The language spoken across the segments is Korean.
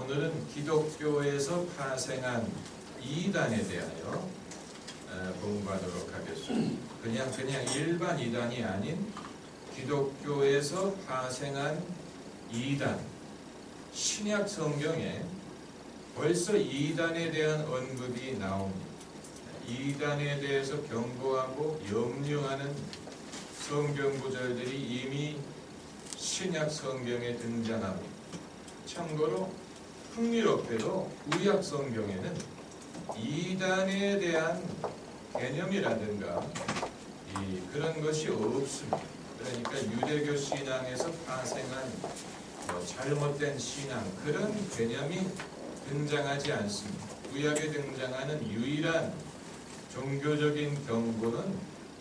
오늘은 기독교에서 파생한 이단에 대하여 공부하도록 하겠습니다. 그냥 일반 이단이 아닌 기독교에서 파생한 이단. 신약 성경에 벌써 이단에 대한 언급이 나옵니다. 이단에 대해서 경고하고 염려하는 성경 구절들이 이미 신약 성경에 등장합니다. 참고로 흥미롭게도 구약 성경에는 이단에 대한 개념이라든가 그런 것이 없습니다. 그러니까 유대교 신앙에서 파생한 잘못된 신앙 그런 개념이 등장하지 않습니다. 구약에 등장하는 유일한 종교적인 경고는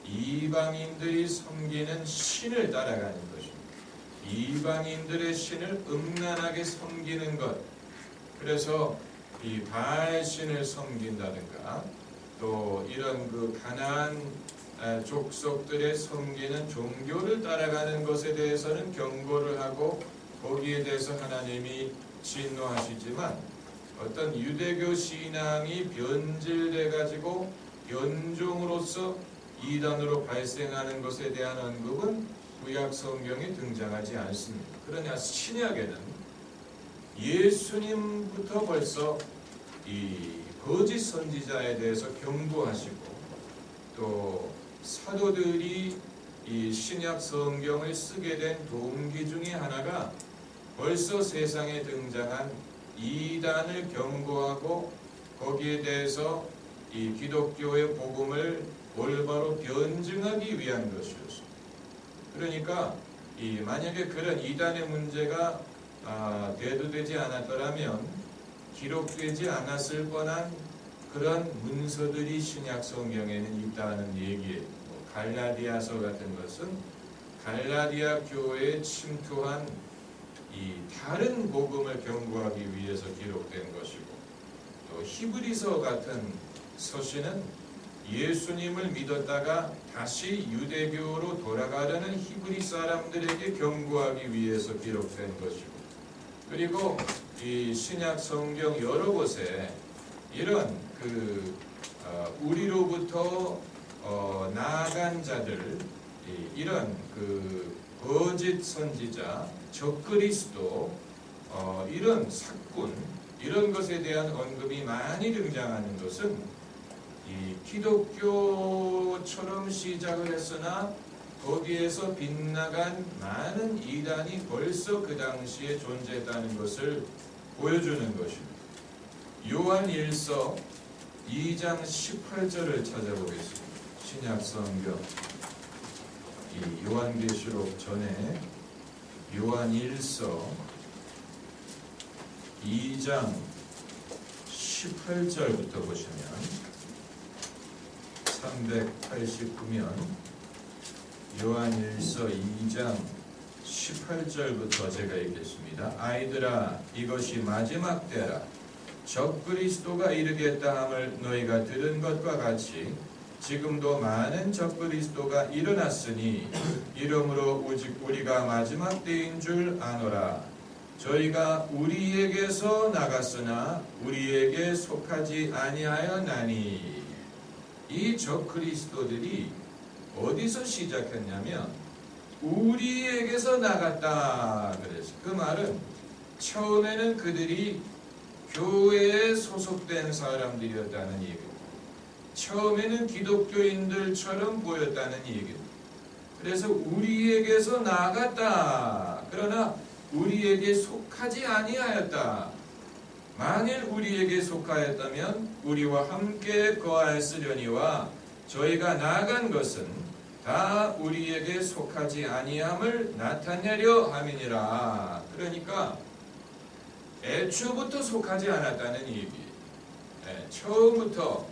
이방인들이 섬기는 신을 따라가는 것입니다. 이방인들의 신을 음란하게 섬기는 것. 그래서 이 바알 신을 섬긴다든가 또 이런 가나안 족속들의 섬기는 종교를 따라가는 것에 대해서는 경고를 하고 거기에 대해서 하나님이 진노하시지만 어떤 유대교 신앙이 변질돼 가지고 연종으로서 이단으로 발생하는 것에 대한 언급은 구약 성경에 등장하지 않습니다. 그러나 신약에는 예수님부터 벌써 이 거짓 선지자에 대해서 경고하시고 또 사도들이 이 신약 성경을 쓰게 된 동기 중에 하나가 벌써 세상에 등장한 이단을 경고하고 거기에 대해서 이 기독교의 복음을 올바로 변증하기 위한 것이었습니다. 그러니까 만약에 그런 이단의 문제가 대두되지 않았더라면 기록되지 않았을 뻔한 그런 문서들이 신약 성경에는 있다는 얘기예요. 갈라디아서 같은 것은 갈라디아 교회에 침투한 이 다른 복음을 경고하기 위해서 기록된 것이고 또 히브리서 같은 서신은 예수님을 믿었다가 다시 유대교로 돌아가려는 히브리 사람들에게 경고하기 위해서 기록된 것이고 그리고 이 신약 성경 여러 곳에 이런 우리로부터 나아간 자들 이런 거짓 선지자 적그리스도 이런 사꾼 이런 것에 대한 언급이 많이 등장하는 것은 이 기독교처럼 시작을 했으나 거기에서 빗나간 많은 이단이 벌써 그 당시에 존재했다는 것을 보여주는 것입니다. 요한 1서 2장 18절을 찾아보겠습니다. 신약 성경 이 요한계시록 전에 요한 1서 2장 18절부터 보시면 389면 요한 1서 2장 18절부터 제가 읽겠습니다. 아이들아 이것이 마지막 때라 적그리스도가 이르겠다 함을 너희가 들은 것과 같이 지금도 많은 적그리스도가 일어났으니 이러므로 오직 우리가 마지막 때인 줄 아노라. 저희가 우리에게서 나갔으나 우리에게 속하지 아니하였나니. 이 적그리스도들이 어디서 시작했냐면 우리에게서 나갔다 그랬어요. 그 말은 처음에는 그들이 교회에 소속된 사람들이었다는 얘기입니다. 처음에는 기독교인들처럼 보였다는 얘기입니다. 그래서 우리에게서 나갔다. 그러나 우리에게 속하지 아니하였다. 만일 우리에게 속하였다면 우리와 함께 거하였으려니와 저희가 나간 것은 다 우리에게 속하지 아니함을 나타내려 함이니라. 그러니까 애초부터 속하지 않았다는 얘기. 처음부터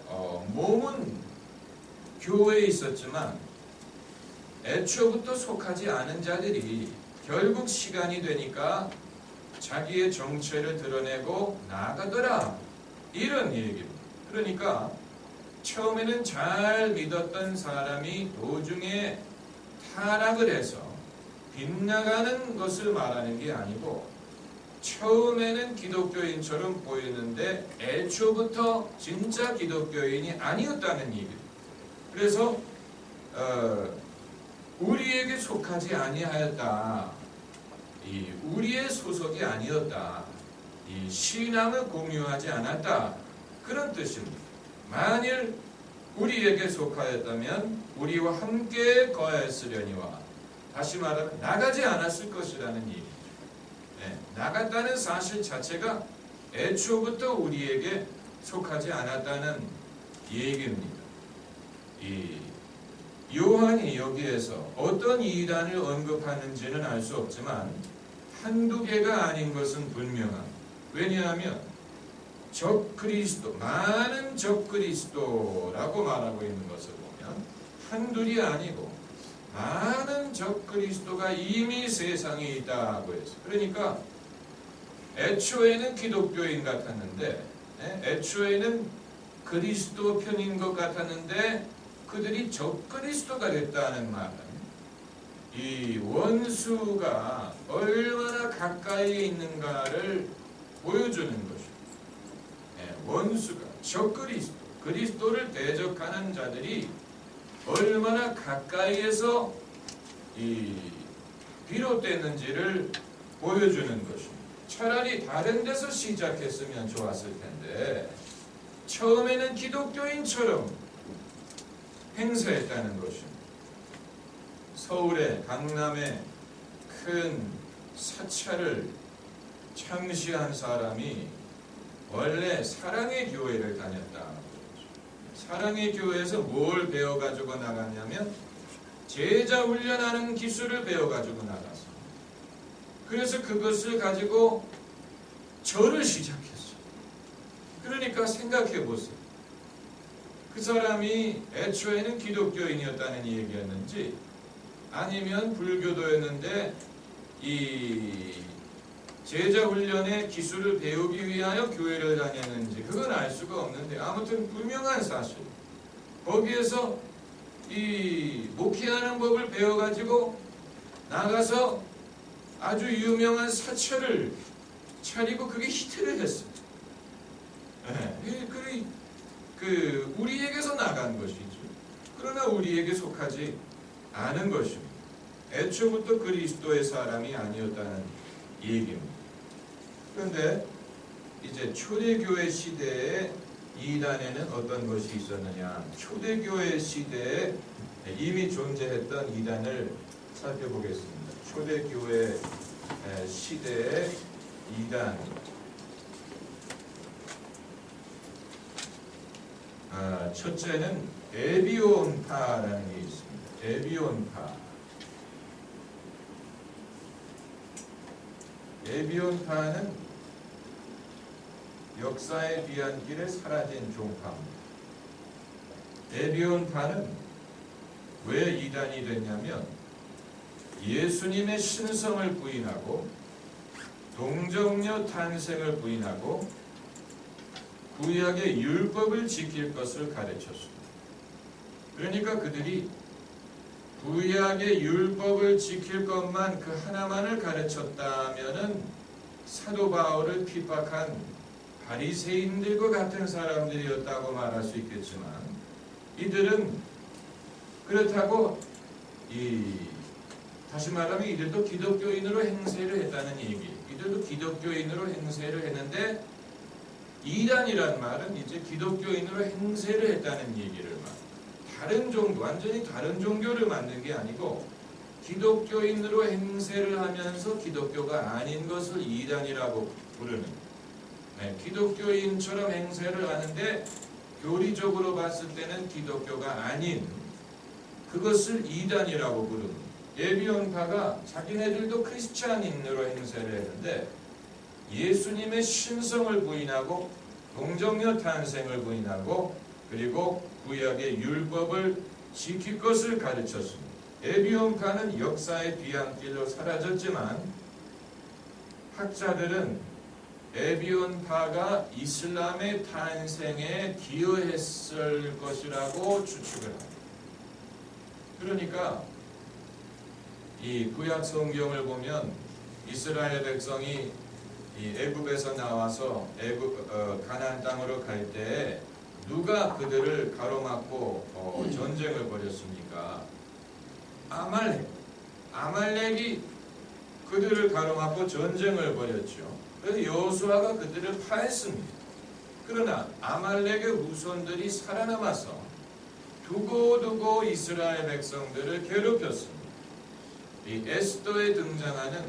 몸은 교회에 있었지만 애초부터 속하지 않은 자들이 결국 시간이 되니까 자기의 정체를 드러내고 나가더라. 이런 얘기입니다. 그러니까 처음에는 잘 믿었던 사람이 도중에 타락을 해서 빗나가는 것을 말하는 게 아니고 처음에는 기독교인처럼 보이는데 애초부터 진짜 기독교인이 아니었다는 얘기예요. 그래서 우리에게 속하지 아니하였다. 이 우리의 소속이 아니었다. 이 신앙을 공유하지 않았다. 그런 뜻입니다. 만일 우리에게 속하였다면 우리와 함께 거하였으려니와, 다시 말하면 나가지 않았을 것이라는 얘기죠. 나갔다는 사실 자체가 애초부터 우리에게 속하지 않았다는 얘기입니다. 이 요한이 여기에서 어떤 이단을 언급하는지는 알 수 없지만 한두 개가 아닌 것은 분명합니다. 왜냐하면 적그리스도, 많은 적그리스도라고 말하고 있는 것을 보면 한둘이 아니고 많은 적그리스도가 이미 세상에 있다고 해서, 그러니까 애초에는 기독교인 같았는데, 애초에는 그리스도 편인 것 같았는데 그들이 적그리스도가 됐다는 말은 이 원수가 얼마나 가까이에 있는가를 보여주는 것입니다. 원수가 적그리스도, 그리스도를 대적하는 자들이 얼마나 가까이에서 비롯됐는지를 보여주는 것입니다. 차라리 다른 데서 시작했으면 좋았을 텐데 처음에는 기독교인처럼 행세했다는 것입니다. 서울에, 강남에 큰 사찰을 창시한 사람이 원래 사랑의 교회를 다녔다. 사랑의 교회에서 뭘 배워가지고 나갔냐면 제자 훈련하는 기술을 배워가지고 나갔어. 그래서 그것을 가지고 절을 시작했어. 그러니까 생각해보세요. 그 사람이 애초에는 기독교인이었다는 얘기였는지 아니면 불교도였는데 이 제자 훈련의 기술을 배우기 위하여 교회를 다녔는지 그건 알 수가 없는데 아무튼 분명한 사실, 거기에서 이 목회하는 법을 배워가지고 나가서 아주 유명한 사찰을 차리고 그게 히트를 했어요. 우리에게서 나간 것이죠. 그러나 우리에게 속하지 않은 것입니다. 애초부터 그리스도의 사람이 아니었다는 얘기입니다. 그런데 이제 초대교회 시대에 이단에는 어떤 것이 있었느냐? 초대교회 시대에 이미 존재했던 이단을 살펴보겠습니다. 초대교회 시대의 이단. 첫째는 에비온파라는 게 있습니다. 에비온파. 에비온파는 역사의 뒤안길에 사라진 종파입니다. 에비온파는 왜 이단이 됐냐면 예수님의 신성을 부인하고 동정녀 탄생을 부인하고 구약의 율법을 지킬 것을 가르쳤습니다. 그러니까 그들이 구약의 율법을 지킬 것만 그 하나만을 가르쳤다면은 사도 바울을 핍박한 바리새인들과 같은 사람들이었다고 말할 수 있겠지만 이들은 그렇다고 다시 말하면 이들도 기독교인으로 행세를 했다는 얘기. 이들도 기독교인으로 행세를 했는데 이단이란 말은 이제 기독교인으로 행세를 했다는 얘기를 말합니다. 다른 종교, 완전히 다른 종교를 만든 게 아니고 기독교인으로 행세를 하면서 기독교가 아닌 것을 이단이라고 부르는, 기독교인처럼 행세를 하는데 교리적으로 봤을 때는 기독교가 아닌 그것을 이단이라고 부릅니다. 에비온파가 자기네들도 크리스찬인으로 행세를 했는데 예수님의 신성을 부인하고 동정녀 탄생을 부인하고 그리고 구약의 율법을 지킬 것을 가르쳤습니다. 에비온파는 역사의 뒤안길로 사라졌지만 학자들은 에비온파가 이슬람의 탄생에 기여했을 것이라고 추측을 합니다. 그러니까 이 구약 성경을 보면 이스라엘 백성이 이 애굽에서 나와서 가나안 땅으로 갈 때 누가 그들을 가로막고 전쟁을 벌였습니까? 아말렉이 그들을 가로막고 전쟁을 벌였죠. 그래서 여호수아가 그들을 파했습니다. 그러나 아말렉의 후손들이 살아남아서 두고두고 이스라엘 백성들을 괴롭혔습니다. 이 에스더에 등장하는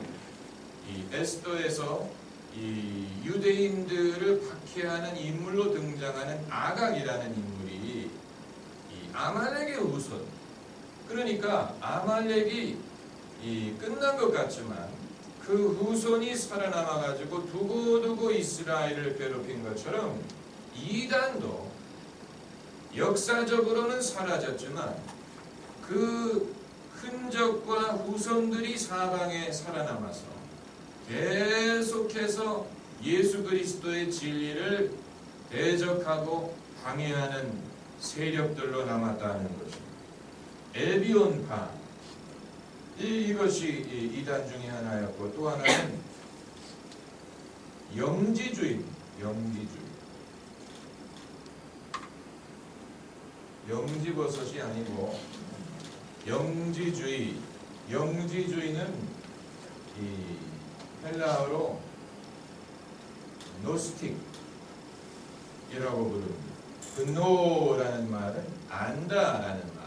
이 에스더에서 이 유대인들을 박해하는 인물로 등장하는 아각이라는 인물이 이 아말렉의 후손. 그러니까 아말렉이 끝난 것 같지만 그 후손이 살아남아 가지고 두고두고 이스라엘을 괴롭힌 것처럼 이단도 역사적으로는 사라졌지만 그 흔적과 후손들이 사방에 살아남아서 계속해서 예수 그리스도의 진리를 대적하고 방해하는 세력들로 남았다는 것입니다. 엘비온파, 이것이 이단 중에 하나였고, 또 하나는 영지주의. 영지버섯이 아니고 영지주의. 영지주의는 이 헬라어로 노스틱이라고 부릅니다. 그 know라는 말은 안다라는 말.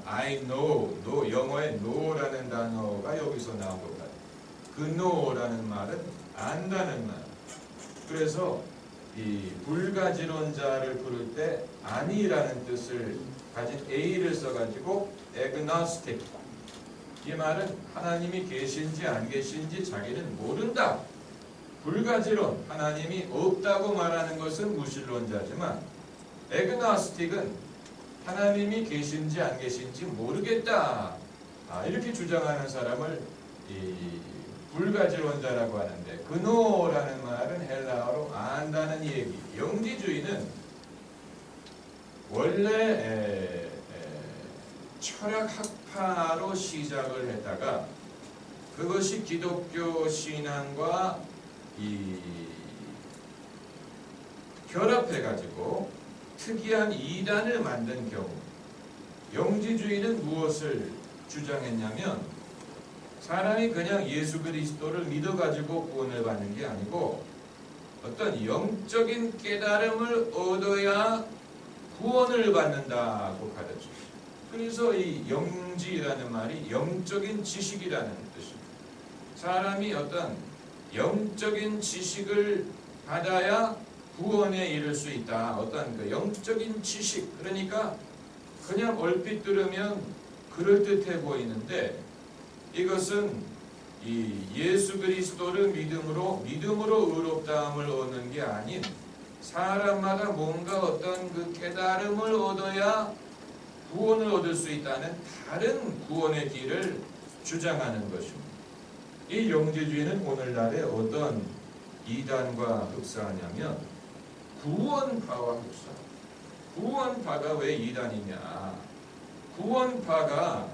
I know, 영어의 know라는 단어가 여기서 나온 것 같아요. 그 know라는 말은 안다는 말. 그래서 이 불가지론자를 부를 때 아니라는 뜻을 가진 A를 써가지고 agnostic. 이 말은 하나님이 계신지 안 계신지 자기는 모른다. 불가지론, 하나님이 없다고 말하는 것은 무신론자지만 agnostic은 하나님이 계신지 안 계신지 모르겠다. 이렇게 주장하는 사람을 불가지론자라고 하는데, 그노라는 말은 헬라어로 안다는 얘기. 영지주의는 원래 철학 학파로 시작을 했다가 그것이 기독교 신앙과 결합해가지고 특이한 이단을 만든 경우, 영지주의는 무엇을 주장했냐면 사람이 그냥 예수 그리스도를 믿어가지고 구원을 받는 게 아니고 어떤 영적인 깨달음을 얻어야 구원을 받는다고 가르쳤어요. 그래서 이 영지라는 말이 영적인 지식이라는 뜻입니다. 사람이 어떤 영적인 지식을 받아야 구원에 이를 수 있다. 어떤 그 영적인 지식. 그러니까 그냥 얼핏 들으면 그럴듯해 보이는데 이것은 이 예수 그리스도를 믿음으로 의롭다함을 얻는 게 아닌 사람마다 뭔가 어떤 그 깨달음을 얻어야 구원을 얻을 수 있다는 다른 구원의 길을 주장하는 것입니다. 이 영지주의는 오늘날에 어떤 이단과 흡사하냐면 구원파와 흡사. 구원파가 왜 이단이냐? 구원파가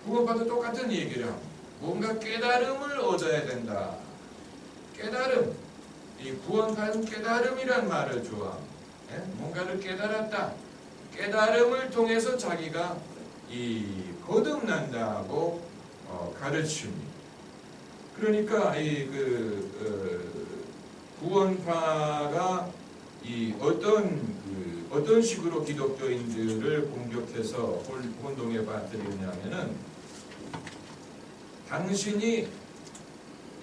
구원파도 똑같은 얘기를 합니다. 뭔가 깨달음을 얻어야 된다. 깨달음. 이 구원파는 깨달음이란 말을 좋아합니다. 뭔가를 깨달았다. 깨달음을 통해서 자기가 거듭난다고 가르칩니다. 그러니까 구원파가 어떤 식으로 기독교인들을 공격해서 혼동에 빠뜨리냐면은 당신이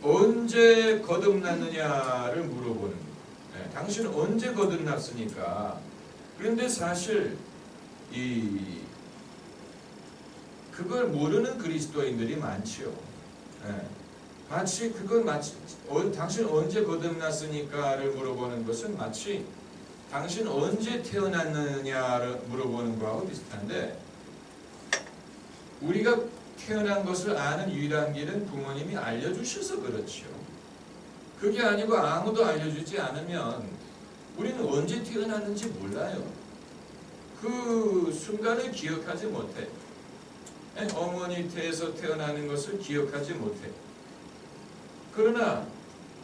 언제 거듭났느냐를 물어보는 거예요. 당신은 언제 거듭났습니까? 그런데 사실 그걸 모르는 그리스도인들이 많지요. 마치 당신 언제 거듭났으니까를 물어보는 것은 마치 당신 언제 태어났느냐를 물어보는 거하고 비슷한데, 우리가 태어난 것을 아는 유일한 길은 부모님이 알려주셔서 그렇죠. 그게 아니고 아무도 알려주지 않으면 우리는 언제 태어났는지 몰라요. 그 순간을 기억하지 못해. 어머니 태에서 태어나는 것을 기억하지 못해. 그러나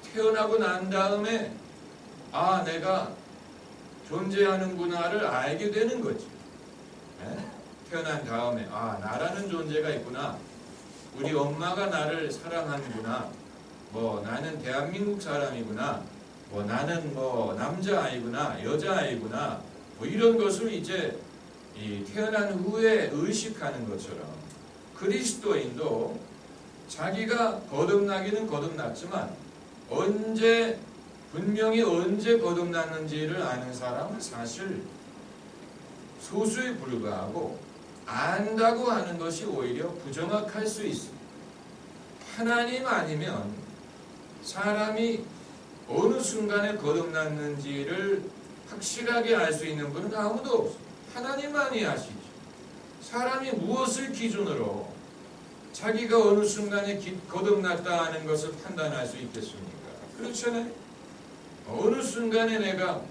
태어나고 난 다음에 내가 존재하는구나를 알게 되는 거지. 태어난 다음에 나라는 존재가 있구나. 우리 엄마가 나를 사랑하는구나. 나는 대한민국 사람이구나. 나는 남자아이구나. 여자아이구나. 이런 것을 이제 태어난 후에 의식하는 것처럼 그리스도인도 자기가 거듭나기는 거듭났지만 분명히 언제 거듭났는지를 아는 사람은 사실 소수에 불과하고 안다고 하는 것이 오히려 부정확할 수 있습니다. 하나님 아니면 사람이 어느 순간에 거듭났는지를 확실하게 알 수 있는 분은 아무도 없습니다. 하나님만이 아시죠. 사람이 무엇을 기준으로 자기가 어느 순간에 거듭났다 하는 것을 판단할 수 있겠습니까? 그렇잖아요. 어느 순간에 내가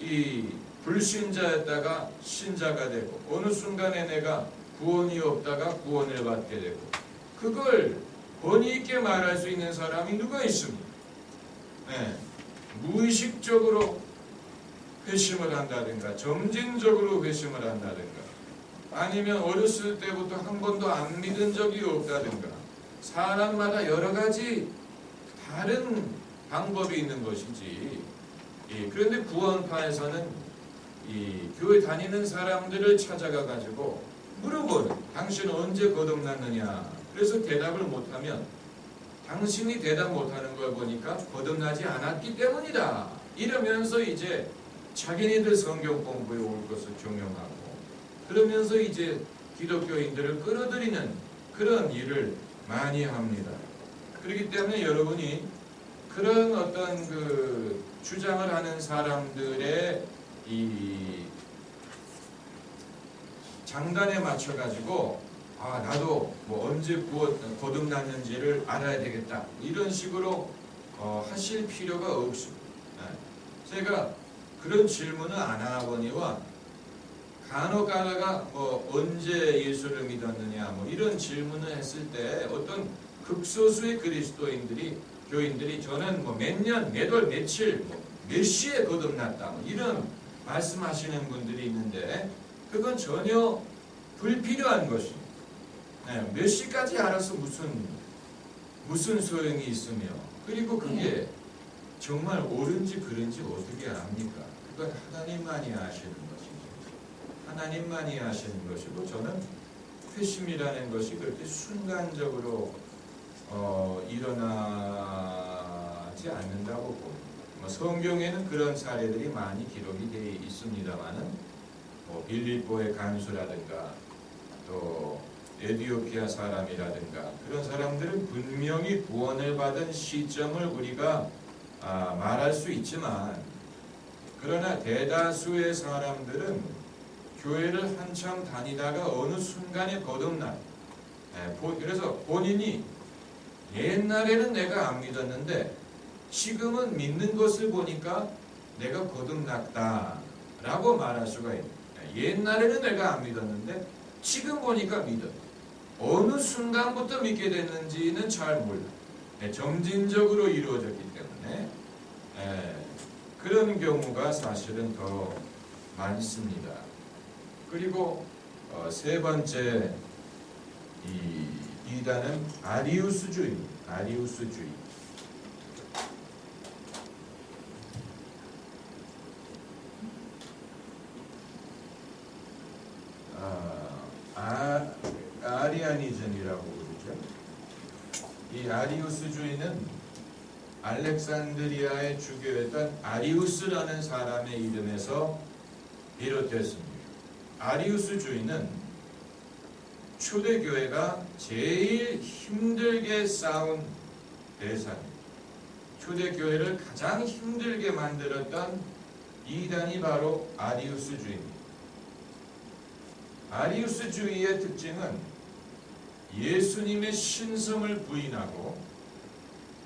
이 불신자였다가 신자가 되고 어느 순간에 내가 구원이 없다가 구원을 받게 되고 그걸 권위 있게 말할 수 있는 사람이 누가 있습니까? 무의식적으로 회심을 한다든가 점진적으로 회심을 한다든가 아니면 어렸을 때부터 한 번도 안 믿은 적이 없다든가 사람마다 여러 가지 다른 방법이 있는 것이지. 그런데 구원파에서는 교회 다니는 사람들을 찾아가 가지고 물어보는 당신은 언제 거듭났느냐. 그래서 대답을 못하면 당신이 대답 못하는 걸 보니까 거듭나지 않았기 때문이다. 이러면서 이제 자기네들 성경 공부에 올 것을 종용하고 그러면서 이제 기독교인들을 끌어들이는 그런 일을 많이 합니다. 그렇기 때문에 여러분이 그런 어떤 그 주장을 하는 사람들의 이 장단에 맞춰 가지고 나도 언제 거듭났는지를 알아야 되겠다 이런 식으로 하실 필요가 없습니다. 제가 그런 질문을 안 하거니와 간혹 가다가 언제 예수를 믿었느냐 이런 질문을 했을 때 어떤 극소수의 교인들이 저는 몇 년, 몇 월, 며칠, 몇 시에 거듭났다 이런 말씀하시는 분들이 있는데 그건 전혀 불필요한 것입니다. 몇 시까지 알아서 무슨 소용이 있으며 그리고 그게 정말 옳은지 그른지 어떻게 압니까? 그건 하나님만이 아시는 것이죠. 하나님만이 아시는 것이고 저는 회심이라는 것이 그렇게 순간적으로 일어나지 않는다고 봅니다. 성경에는 그런 사례들이 많이 기록이 되어 있습니다만은 빌립보의 간수라든가 또 에티오피아 사람이라든가 그런 사람들은 분명히 구원을 받은 시점을 우리가 말할 수 있지만 그러나 대다수의 사람들은 교회를 한참 다니다가 어느 순간에 거듭나 그래서 본인이 옛날에는 내가 안 믿었는데 지금은 믿는 것을 보니까 내가 거듭났다 라고 말할 수가 있는 옛날에는 내가 안 믿었는데 지금 보니까 믿었다. 어느 순간부터 믿게 됐는지는 잘 몰라. 점진적으로 이루어졌기 때문에 그런 경우가 사실은 더 많습니다. 그리고 세 번째 이단은 아리우스주의입니다. 아리우스주의. 아리아니즘이라고 그러죠. 이 아리우스주의는 알렉산드리아의 주교였던 아리우스라는 사람의 이름에서 비롯됐습니다. 아리우스주의는 초대교회가 제일 힘들게 싸운 대상입니다. 초대교회를 가장 힘들게 만들었던 이단이 바로 아리우스주의입니다. 아리우스주의의 특징은 예수님의 신성을 부인하고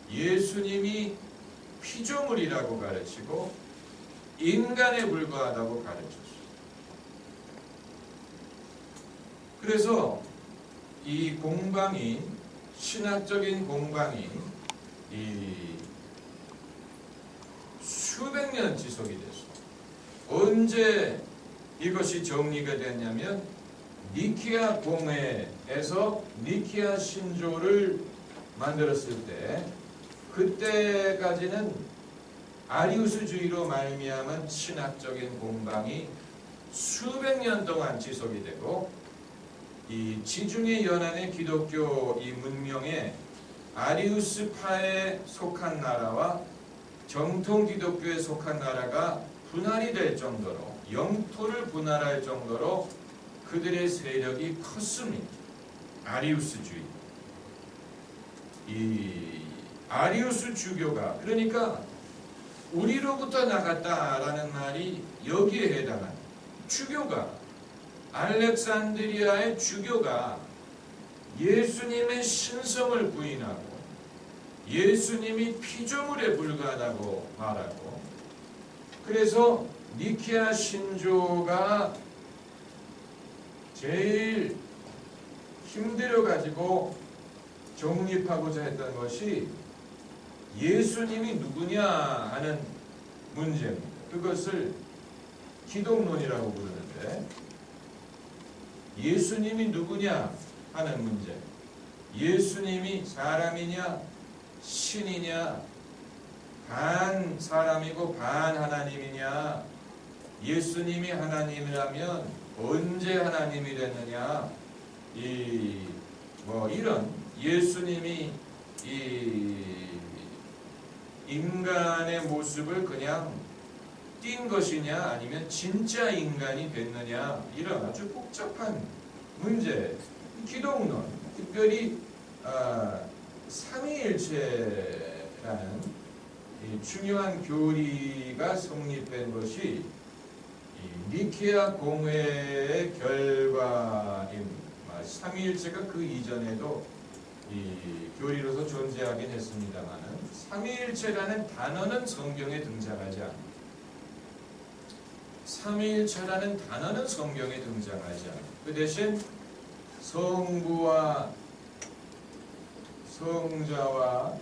예수님이 피조물이라고 가르치고 인간에 불과하다고 가르쳤습니다. 그래서 이 공방이 신학적인 공방이 이 수백 년 지속이 됐어. 언제 이것이 정리가 됐냐면 니케아 공회에서 니케아 신조를 만들었을 때, 그때까지는 아리우스주의로 말미암은 신학적인 공방이 수백 년 동안 지속이 되고, 이 지중해 연안의 기독교 이 문명에 아리우스파에 속한 나라와 정통 기독교에 속한 나라가 분할이 될 정도로, 영토를 분할할 정도로 그들의 세력이 컸습니다. 아리우스주의. 이 아리우스 주교가, 그러니까 우리로부터 나갔다라는 말이 여기에 해당합니다. 주교가, 알렉산드리아의 주교가 예수님의 신성을 부인하고 예수님이 피조물에 불과하다고 말하고, 그래서 니케아 신조가 제일 힘들어가지고 정립하고자 했던 것이 예수님이 누구냐 하는 문제입니다. 그것을 기독론이라고 부르는데, 예수님이 누구냐 하는 문제, 예수님이 사람이냐 신이냐, 반 사람이고 반 하나님이냐, 예수님이 하나님이라면 언제 하나님이 됐느냐, 이런 예수님이 이 인간의 모습을 그냥 띈 것이냐 아니면 진짜 인간이 됐느냐, 이런 아주 복잡한 문제. 기독론, 특별히 삼위일체라는 중요한 교리가 성립된 것이 니케아 공회의 결과입니다. 삼위일체가 그 이전에도 이 교리로서 존재하긴 했습니다만 삼위일체라는 단어는 성경에 등장하지 않습니다. 삼위일체라는 단어는 성경에 등장하지 않습니다. 그 대신 성부와 성자와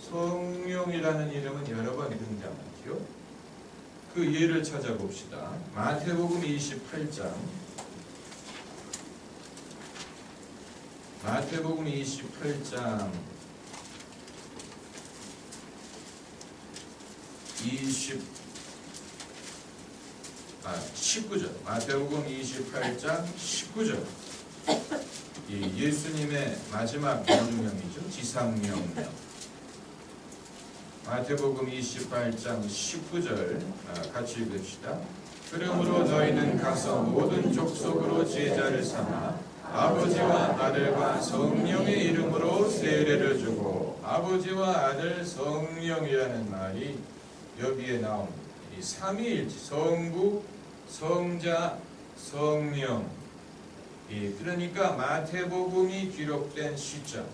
성령이라는 이름은 여러 번 등장하죠. 그 예를 찾아봅시다. 마태복음 28장. 마태복음 28장 19절. 마태복음 28장 19절. 예수님의 마지막 명령이죠. 지상명령. 마태복음 28장 19절 같이 읽읍시다. 그러므로 너희는 가서 모든 족속으로 제자를 삼아 아버지와 아들과 성령의 이름으로 세례를 주고, 아버지와 아들 성령이라는 말이 여기에 나옵니다. 이 삼위일체, 성부, 성자, 성령. 그러니까 마태복음이 기록된 시점,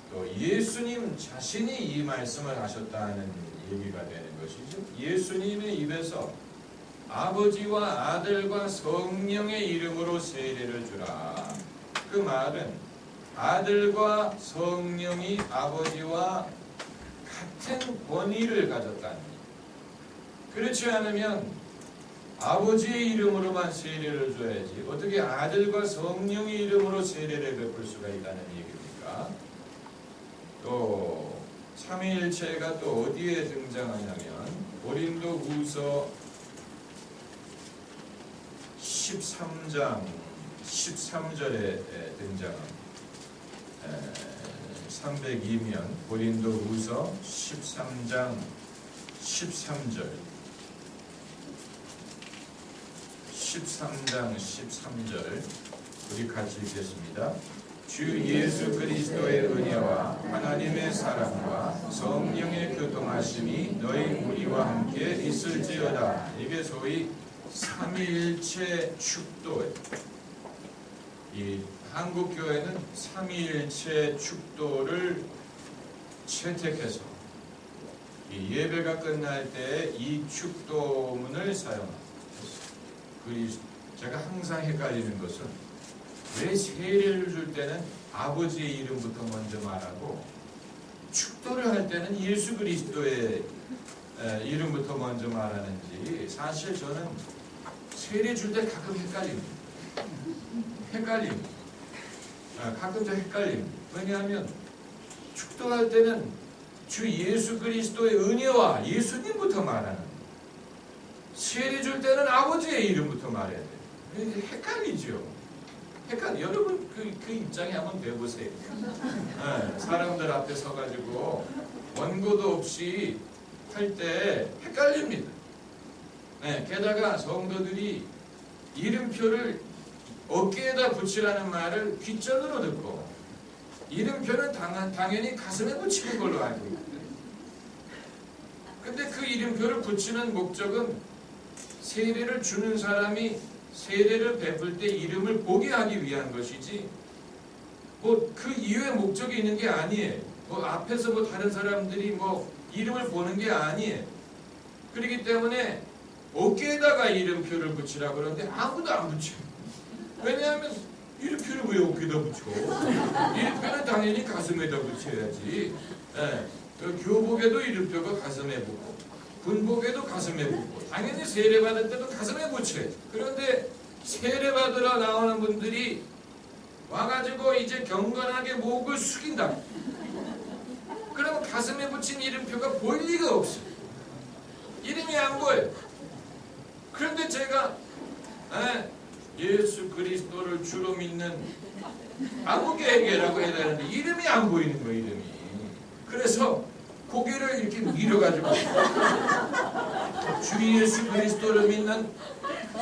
또 예수님 자신이 이 말씀을 하셨다는 얘기가 되는 것이죠. 예수님의 입에서 아버지와 아들과 성령의 이름으로 세례를 주라. 그 말은 아들과 성령이 아버지와 같은 권위를 가졌다는 얘기. 그렇지 않으면 아버지의 이름으로만 세례를 줘야지 어떻게 아들과 성령의 이름으로 세례를 베풀 수가 있다는 얘기입니까? 또 삼위일체가 또 어디에 등장하냐면 고린도후서 13장 13절에 등장합니다. 302면 고린도후서 13장 13절 13장 13절 우리 같이 읽겠습니다. 주 예수 그리스도의 은혜와 하나님의 사랑과 성령의 교통하심이 너희 우리와 함께 있을지어다. 이게 소위 삼위일체 축도예요. 이 한국교회는 삼위일체 축도를 채택해서 이 예배가 끝날 때 이 축도문을 사용합니다. 제가 항상 헷갈리는 것은 왜 세례를 줄 때는 아버지의 이름부터 먼저 말하고 축도를 할 때는 예수 그리스도의 이름부터 먼저 말하는지 사실 저는 세례 줄 때 가끔 헷갈립니다. 가끔 좀 헷갈립니다. 왜냐하면 축도할 때는 주 예수 그리스도의 은혜와 예수님부터 말하는, 세례 줄 때는 아버지의 이름부터 말해야 돼요. 헷갈리죠. 여러분 그 입장에 한번 돼보세요. 사람들 앞에 서가지고 원고도 없이 할 때 헷갈립니다. 게다가 성도들이 이름표를 어깨에다 붙이라는 말을 귓전으로 듣고 이름표는 당연히 가슴에 붙이는 걸로 알고 있거든요. 근데 그 이름표를 붙이는 목적은 세례를 주는 사람이 세례를 베풀 때 이름을 보게 하기 위한 것이지 뭐 그 이외의 목적이 있는 게 아니에요. 뭐 앞에서 뭐 다른 사람들이 뭐 이름을 보는 게 아니에요. 그렇기 때문에 어깨에다가 이름표를 붙이라고 그러는데 아무도 안 붙여요. 왜냐하면 이름표를 왜 어깨에다 붙여? 이름표는 당연히 가슴에다 붙여야지. 교복에도 이름표가 가슴에 붙고 군복에도 가슴에 붙고 당연히 세례받을 때도 가슴에 붙여야지. 그런데 세례받으러 나오는 분들이 와가지고 이제 경건하게 목을 숙인다. 그러면 가슴에 붙인 이름표가 보일 리가 없어요. 이름이 안 보여요. 그런데 제가 예수 그리스도를 주로 믿는 아무개에게라고 해야 되는데 이름이 안 보이는 거예요. 이름이. 그래서 고개를 이렇게 밀어가지고 주 예수 그리스도를 믿는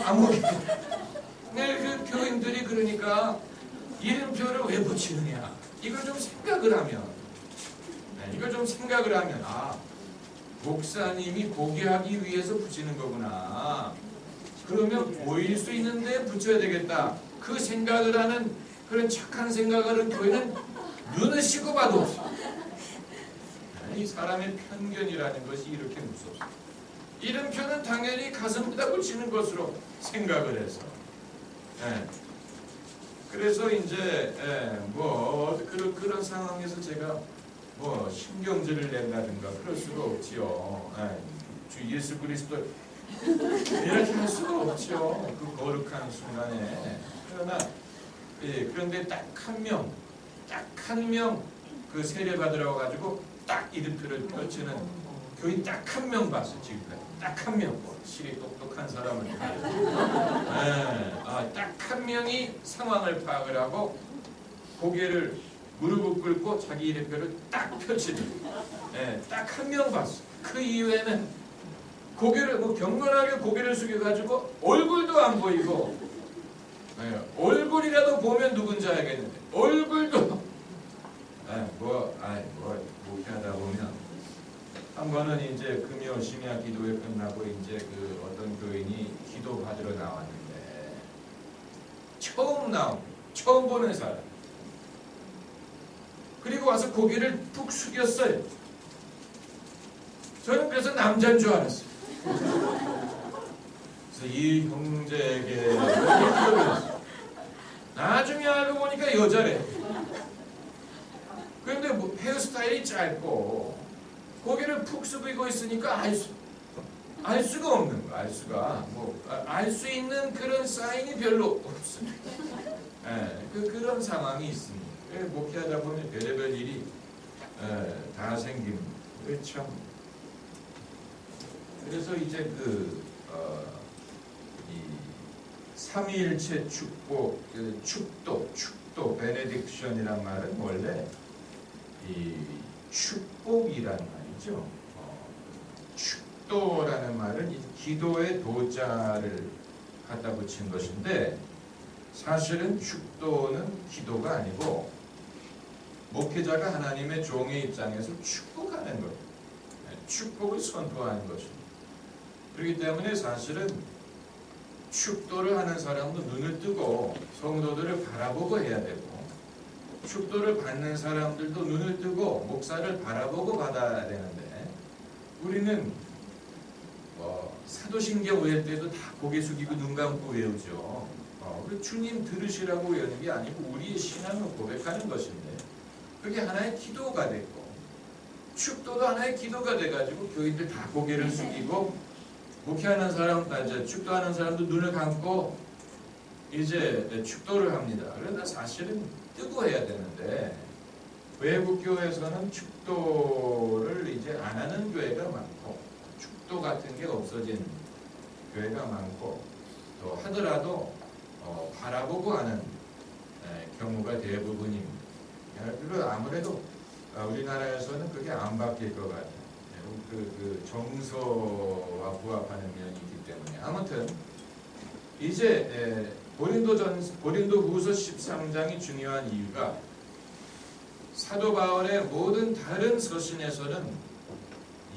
아무개. 그 교인들이 그러니까 이름표를 왜 붙이느냐 이걸 좀 생각을 하면 목사님이 보게 하기 위해서 붙이는 거구나. 그러면 보일 수 있는데 붙여야 되겠다. 그 생각을 하는 그런 착한 생각을 하는 교회는 눈을 씻고 봐도 없어. 이 사람의 편견이라는 것이 이렇게 무섭습니다. 이름표는 당연히 가슴에다 붙이는 것으로 생각을 해서. 그래서 이제 그런 상황에서 제가 뭐 신경질을 낸다든가 그럴 수가 없지요. 주 예수 그리스도 이렇게 할 수가 없죠. 그 거룩한 순간에. 그런데 딱 한 명 그 세례 받으러 가지고 딱 이름표를 펼치는 교인 딱 한 명 봤어. 지금까지 딱 한 명. 실이 똑똑한 사람을 딱 한 명이 상황을 파악을 하고 고개를 무릎을 꿇고 자기 이름표를 딱 펼치는 딱 한 명 봤어. 그 이후에는 고개를 경건하게 고개를 숙여가지고 얼굴도 안 보이고 얼굴이라도 보면 누군지 알겠는데 얼굴도 목회하다 보면 한 번은 이제 금요 심야 기도회 끝나고 이제 그 어떤 교인이 기도 받으러 나왔는데 처음 보는 사람. 그리고 와서 고개를 푹 숙였어요. 저는 그래서 남자인 줄 알았어요. 그래서 이 형제에게 나중에 알고 보니까 여자래. 그런데 헤어스타일이 짧고 고개를 푹 숙이고 있으니까 알 수가 없는 거야. 알 수 있는 그런 사인이 별로 없어요. 그런 상황이 있습니다. 목회하다 보면 별의별 일이 다 생깁니다. 그렇죠. 그래서 이제 이 삼위일체 축복, 축도, 베네딕션이란 말은 원래 이 축복이란 말이죠. 축도라는 말은 이 기도의 도자를 갖다 붙인 것인데 사실은 축도는 기도가 아니고 목회자가 하나님의 종의 입장에서 축복하는 것, 축복을 선포하는 것입니다. 그렇기 때문에 사실은 축도를 하는 사람도 눈을 뜨고 성도들을 바라보고 해야 되고 축도를 받는 사람들도 눈을 뜨고 목사를 바라보고 받아야 되는데 우리는 사도신경 외울 때도 다 고개 숙이고 눈 감고 외우죠. 주님 들으시라고 외우는 게 아니고 우리의 신앙을 고백하는 것인데 그게 하나의 기도가 됐고 축도도 하나의 기도가 돼가지고 교인들 다 고개를 숙이고 목회하는 사람, 축도하는 사람도 눈을 감고 이제 축도를 합니다. 그러나 사실은 뜨고 해야 되는데 외국 교회에서는 축도를 이제 안 하는 교회가 많고 축도 같은 게 없어진 교회가 많고 또 하더라도 바라보고 하는 경우가 대부분입니다. 그리고 아무래도 우리나라에서는 그게 안 바뀔 것 같아요. 그 정서와 부합하는 면이 있기 때문에. 아무튼 이제 고린도후서 13장이 중요한 이유가 사도 바울의 모든 다른 서신에서는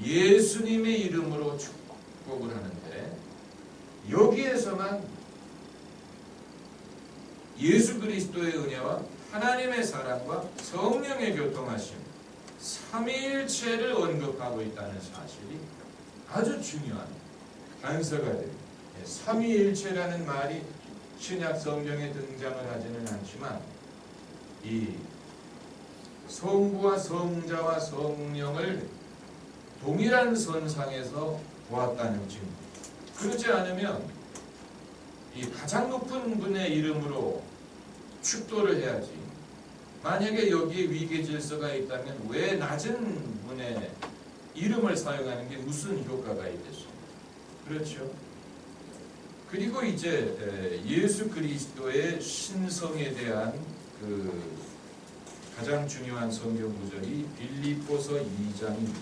예수님의 이름으로 축복을 하는데 여기에서만 예수 그리스도의 은혜와 하나님의 사랑과 성령의 교통하심, 삼위일체를 언급하고 있다는 사실이 아주 중요한 단서가 됩니다. 삼위일체라는 말이 신약 성경에 등장을 하지는 않지만 이 성부와 성자와 성령을 동일한 선상에서 보았다는 증거. 그렇지 않으면 이 가장 높은 분의 이름으로 축도를 해야지. 만약에 여기에 위계 질서가 있다면 왜 낮은 분의 이름을 사용하는 게 무슨 효과가 있겠어요? 그렇죠? 그리고 이제 예수 그리스도의 신성에 대한 그 가장 중요한 성경 구절이 빌립보서 2장입니다.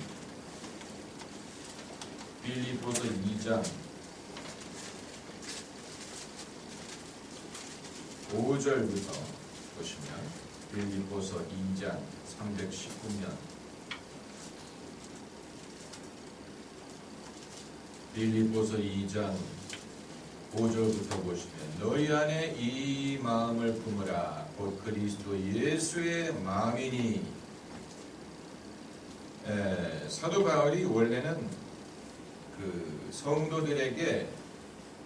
빌립보서 2장 5절부터 보시면 빌립보서 2장 319면 빌립보서 2장 5절부터 보시면 너희 안에 이 마음을 품으라 곧 그리스도 예수의 마음이니. 사도 바울이 원래는 그 성도들에게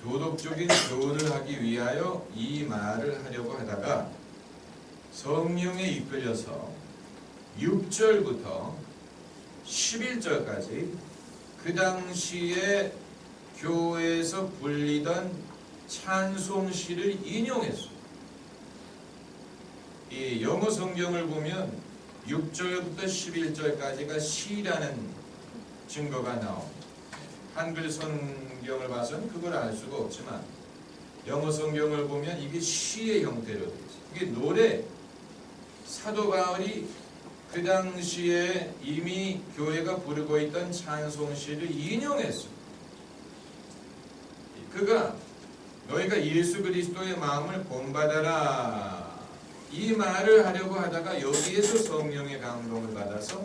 도덕적인 교훈을 하기 위하여 이 말을 하려고 하다가 성령에 이끌려서 6절부터 11절까지 그 당시에 교회에서 불리던 찬송시를 인용했어요. 이 영어 성경을 보면 6절부터 11절까지가 시라는 증거가 나옵니다. 한글 성경을 봐서는 그걸 알 수가 없지만 영어 성경을 보면 이게 시의 형태로 되어 있어요. 이게 노래, 사도 바울이 그 당시에 이미 교회가 부르고 있던 찬송시를 인용했어요. 그가 너희가 예수 그리스도의 마음을 본받아라 이 말을 하려고 하다가 여기에서 성령의 감동을 받아서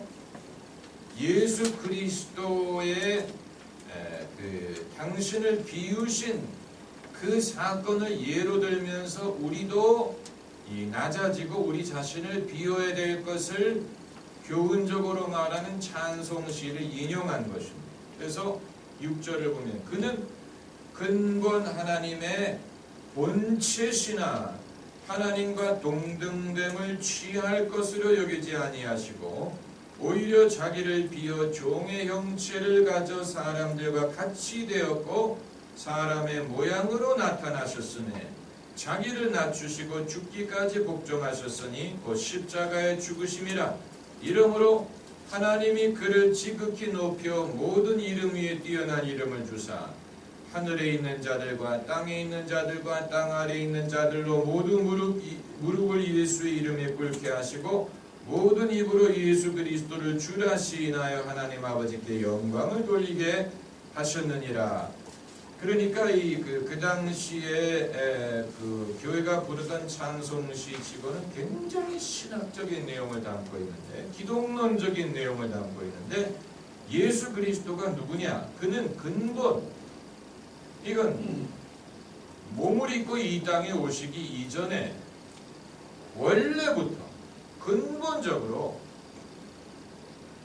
예수 그리스도의 당신을 비우신 그 사건을 예로 들면서 우리도 낮아지고 우리 자신을 비워야 될 것을 교훈적으로 말하는 찬송시를 인용한 것입니다. 그래서 6절을 보면 그는 근본 하나님의 본체시나 하나님과 동등됨을 취할 것으로 여기지 아니하시고 오히려 자기를 비어 종의 형체를 가져 사람들과 같이 되었고 사람의 모양으로 나타나셨으니 자기를 낮추시고 죽기까지 복종하셨으니 곧 십자가의 죽으심이라. 이러므로 하나님이 그를 지극히 높여 모든 이름 위에 뛰어난 이름을 주사 하늘에 있는 자들과 땅에 있는 자들과 땅 아래에 있는 자들로 모두 무릎을 예수의 이름에 꿇게 하시고 모든 입으로 예수 그리스도를 주라 시인하여 하나님 아버지께 영광을 돌리게 하셨느니라. 그러니까 그 당시에 그 교회가 부르던 찬송시 치고는 굉장히 신학적인 내용을 담고 있는데, 기독론적인 내용을 담고 있는데, 예수 그리스도가 누구냐? 그는 근본, 이건 몸을 입고 이 땅에 오시기 이전에 원래부터 근본적으로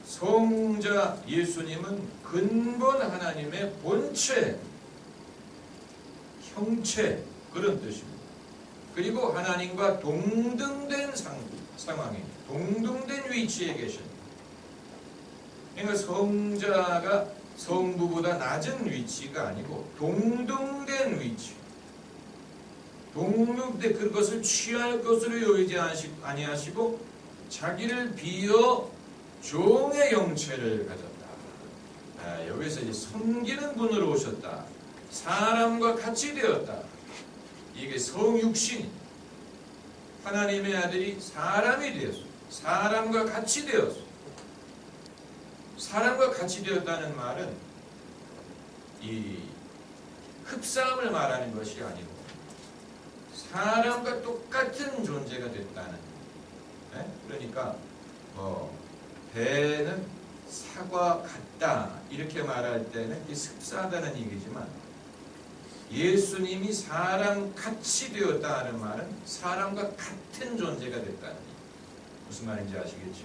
성자 예수님은 근본 하나님의 본체, 형체, 그런 뜻입니다. 그리고 하나님과 동등된 상황에, 동등된 위치에 계십니다. 그러니까 성자가 성부보다 낮은 위치가 아니고 동등된 위치. 동등된 그것을 취할 것으로 여기지 아니하시고 자기를 비어 종의 형체를 가졌다. 여기서 이제 섬기는 분으로 오셨다. 사람과 같이 되었다. 이게 성육신. 하나님의 아들이 사람이 되었어. 사람과 같이 되었어. 사람과 같이 되었다는 말은 이 흡사함을 말하는 것이 아니고 사람과 똑같은 존재가 됐다는. 그러니까 배는 사과 같다 이렇게 말할 때는 흡사하다는 얘기지만 예수님이 사람 같이 되었다 하는 말은 사람과 같은 존재가 됐다는 얘기. 무슨 말인지 아시겠죠?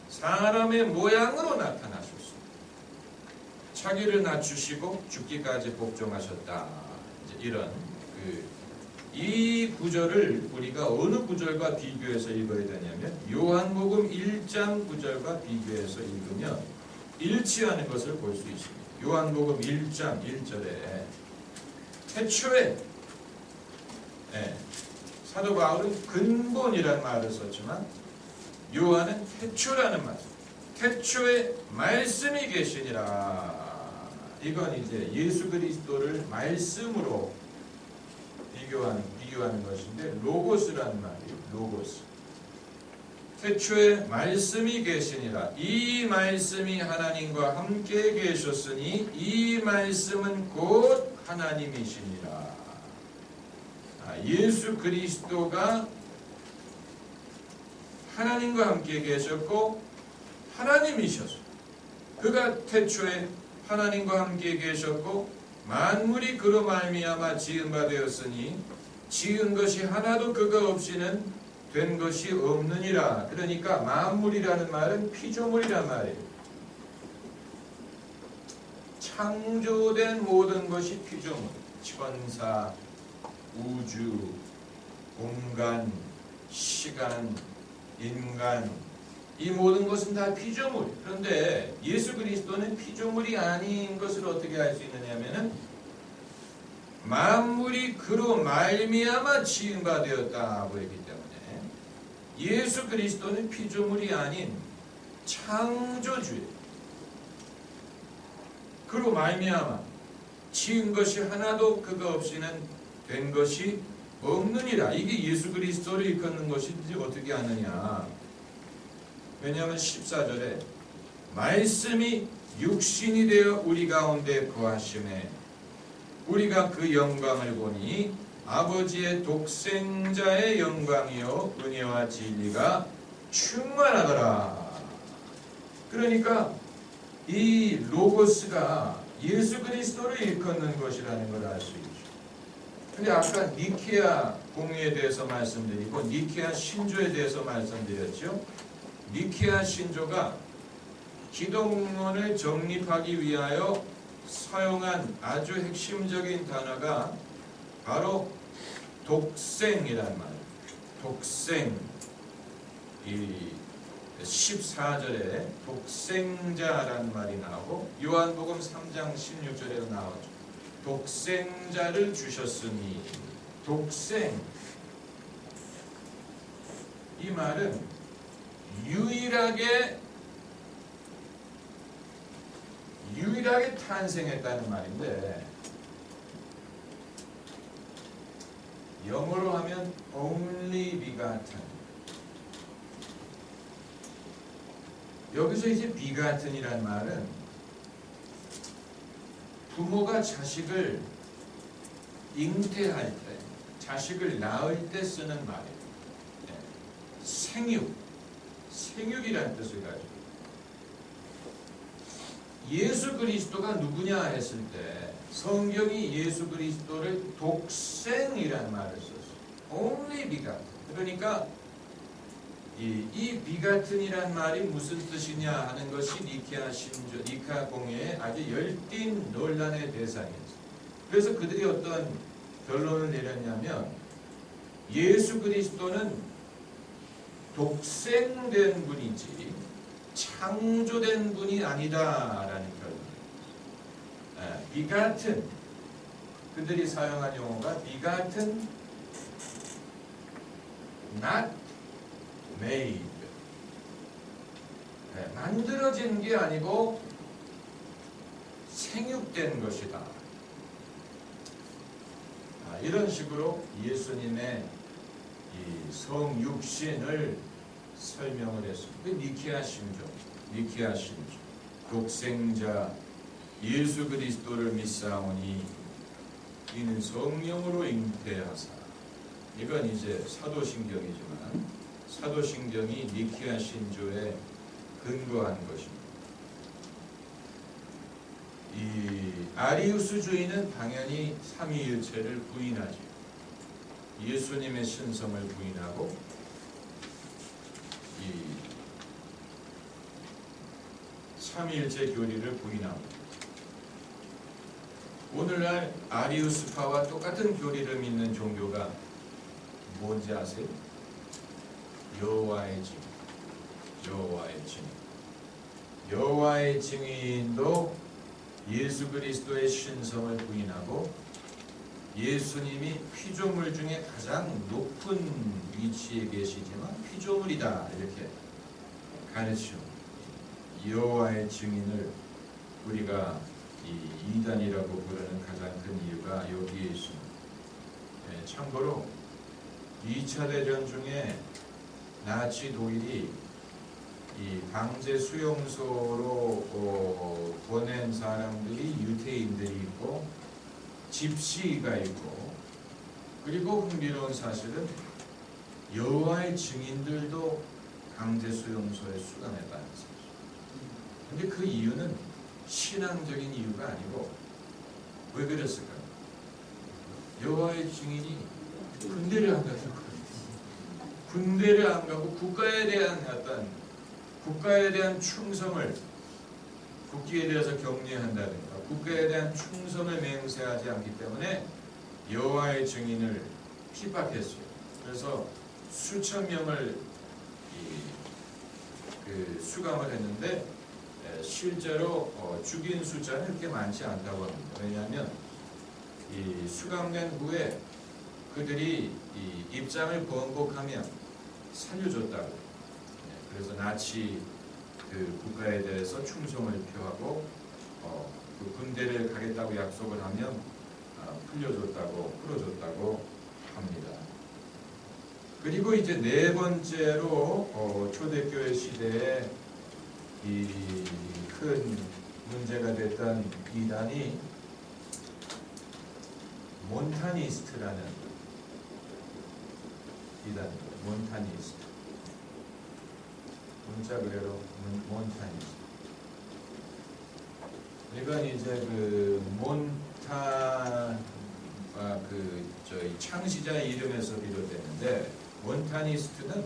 사람의 모양으로 나타나셨습니다. 자기를 낮추시고 죽기까지 복종하셨다. 이제 이런 이 구절을 우리가 어느 구절과 비교해서 읽어야 되냐면 요한복음 1장 구절과 비교해서 읽으면 일치하는 것을 볼 수 있습니다. 요한복음 1장 1절에 태초에 사도 바울은 근본이라는 말을 썼지만 요한은 태초라는 말. 태초에 말씀이 계시니라. 이건 이제 예수 그리스도를 말씀으로 비교하는 것인데 로고스라는 말이에요. 로고스. 태초에 말씀이 계시니라. 이 말씀이 하나님과 함께 계셨으니 이 말씀은 곧 하나님이시니라. 예수 그리스도가 하나님과 함께 계셨고 하나님이셨어요. 그가 태초에 하나님과 함께 계셨고 만물이 그로 말미암아 지은 바 되었으니 지은 것이 하나도 그가 없이는 된 것이 없느니라. 그러니까 만물이라는 말은 피조물이란 말이에요. 창조된 모든 것이 피조물. 천사, 우주, 공간, 시간, 인간, 이 모든 것은 다 피조물. 그런데 예수 그리스도는 피조물이 아닌 것을 어떻게 알 수 있느냐면은 만물이 그로 말미암아 지은 바 되었다고 했기 때문에 예수 그리스도는 피조물이 아닌 창조주예요. 그로 말미암아 지은 것이 하나도 그가 없이는 된 것이 없느니라. 이게 예수 그리스도를 일컫는 것인지 어떻게 아느냐. 왜냐하면 14절에 말씀이 육신이 되어 우리 가운데 거하심에 우리가 그 영광을 보니 아버지의 독생자의 영광이요 은혜와 진리가 충만하더라. 그러니까 이 로고스가 예수 그리스도를 일컫는 것이라는 걸 알 수 있죠. 근데 아까 니케아 공의에 대해서 말씀드리고 니케아 신조에 대해서 말씀드렸죠. 니케아 신조가 기독론을 정립하기 위하여 사용한 아주 핵심적인 단어가 바로 독생이란 말이에요. 독생. 이 14절에 독생자라는 말이 나오고 요한복음 3장 16절에도 나오죠. 독생자를 주셨으니. 독생. 이 말은 유일하게 탄생했다는 말인데 영어로 하면 only begotten. 여기서 이제 begatten이란 말은 부모가 자식을 잉태할 때, 자식을 낳을 때 쓰는 말이에요. 생육이라는 뜻을 가지고 예수 그리스도가 누구냐 했을 때 성경이 예수 그리스도를 독생이라는 말을 썼어요. only begotten. 그러니까 이 begatten이란 말이 무슨 뜻이냐 하는 것이 니케아 신조, 니케아 공회의 아주 열띤 논란의 대상이었어요. 그래서 그들이 어떤 결론을 내렸냐면 예수 그리스도는 독생된 분이지 창조된 분이 아니다라는 표현. begotten, 그들이 사용한 용어가 begotten, not made. 만들어진 게 아니고 생육된 것이다. 이런 식으로 예수님의 이 성육신을 설명을 했습니다. 니케아 신조, 니케아 신조, 독생자 예수 그리스도를 믿사오니 이는 성령으로 잉태하사. 이건 이제 사도신경이지만 사도신경이 니케아 신조에 근거한 것입니다. 이 아리우스주의는 당연히 삼위일체를 부인하죠. 예수님의 신성을 부인하고 이 삼위일체 교리를 부인합니다. 오늘날 아리우스파와 똑같은 교리를 믿는 종교가 뭔지 아세요? 여호와의 증인. 여호와의 증인. 여호와의 증인도 예수 그리스도의 신성을 부인하고 예수님이 피조물 중에 가장 높은 위치에 계시지만 피조물이다 이렇게 가르치죠. 여호와의 증인을 우리가 이 이단이라고 부르는 가장 큰 이유가 여기에 있습니다. 참고로 2차 대전 중에 나치 독일이 이 강제 수용소로 보낸 사람들이 유태인들이 있고 집시가 있고, 그리고 흥미로운 사실은 여호와의 증인들도 강제 수용소에 수감했다는 사실. 근데 그 이유는 신앙적인 이유가 아니고 왜 그랬을까요? 여호와의 증인이 군대를 안 가서 군대를 안 가고 국가에 대한 충성을, 국기에 대해서 격려한다든가 국가에 대한 충성을 맹세하지 않기 때문에 여호와의 증인을 핍박했어요. 그래서 수천 명을 수감을 했는데 실제로 죽인 숫자는 그렇게 많지 않다고 합니다. 왜냐하면 이 수감된 후에 그들이 이 입장을 번복하면 살려줬다고. 그래서 나치 그 국가에 대해서 충성을 표하고 그 군대를 가겠다고 약속을 하면 풀어줬다고 합니다. 그리고 이제 네 번째로 초대교회 시대에 이 큰 문제가 됐던 이단이 몬타니스트라는 이단입니다. 몬타니스트. 문자 그대로 몬타니스트. 이건 이제 그 저희 창시자 이름에서 비롯되는데, 몬타니스트는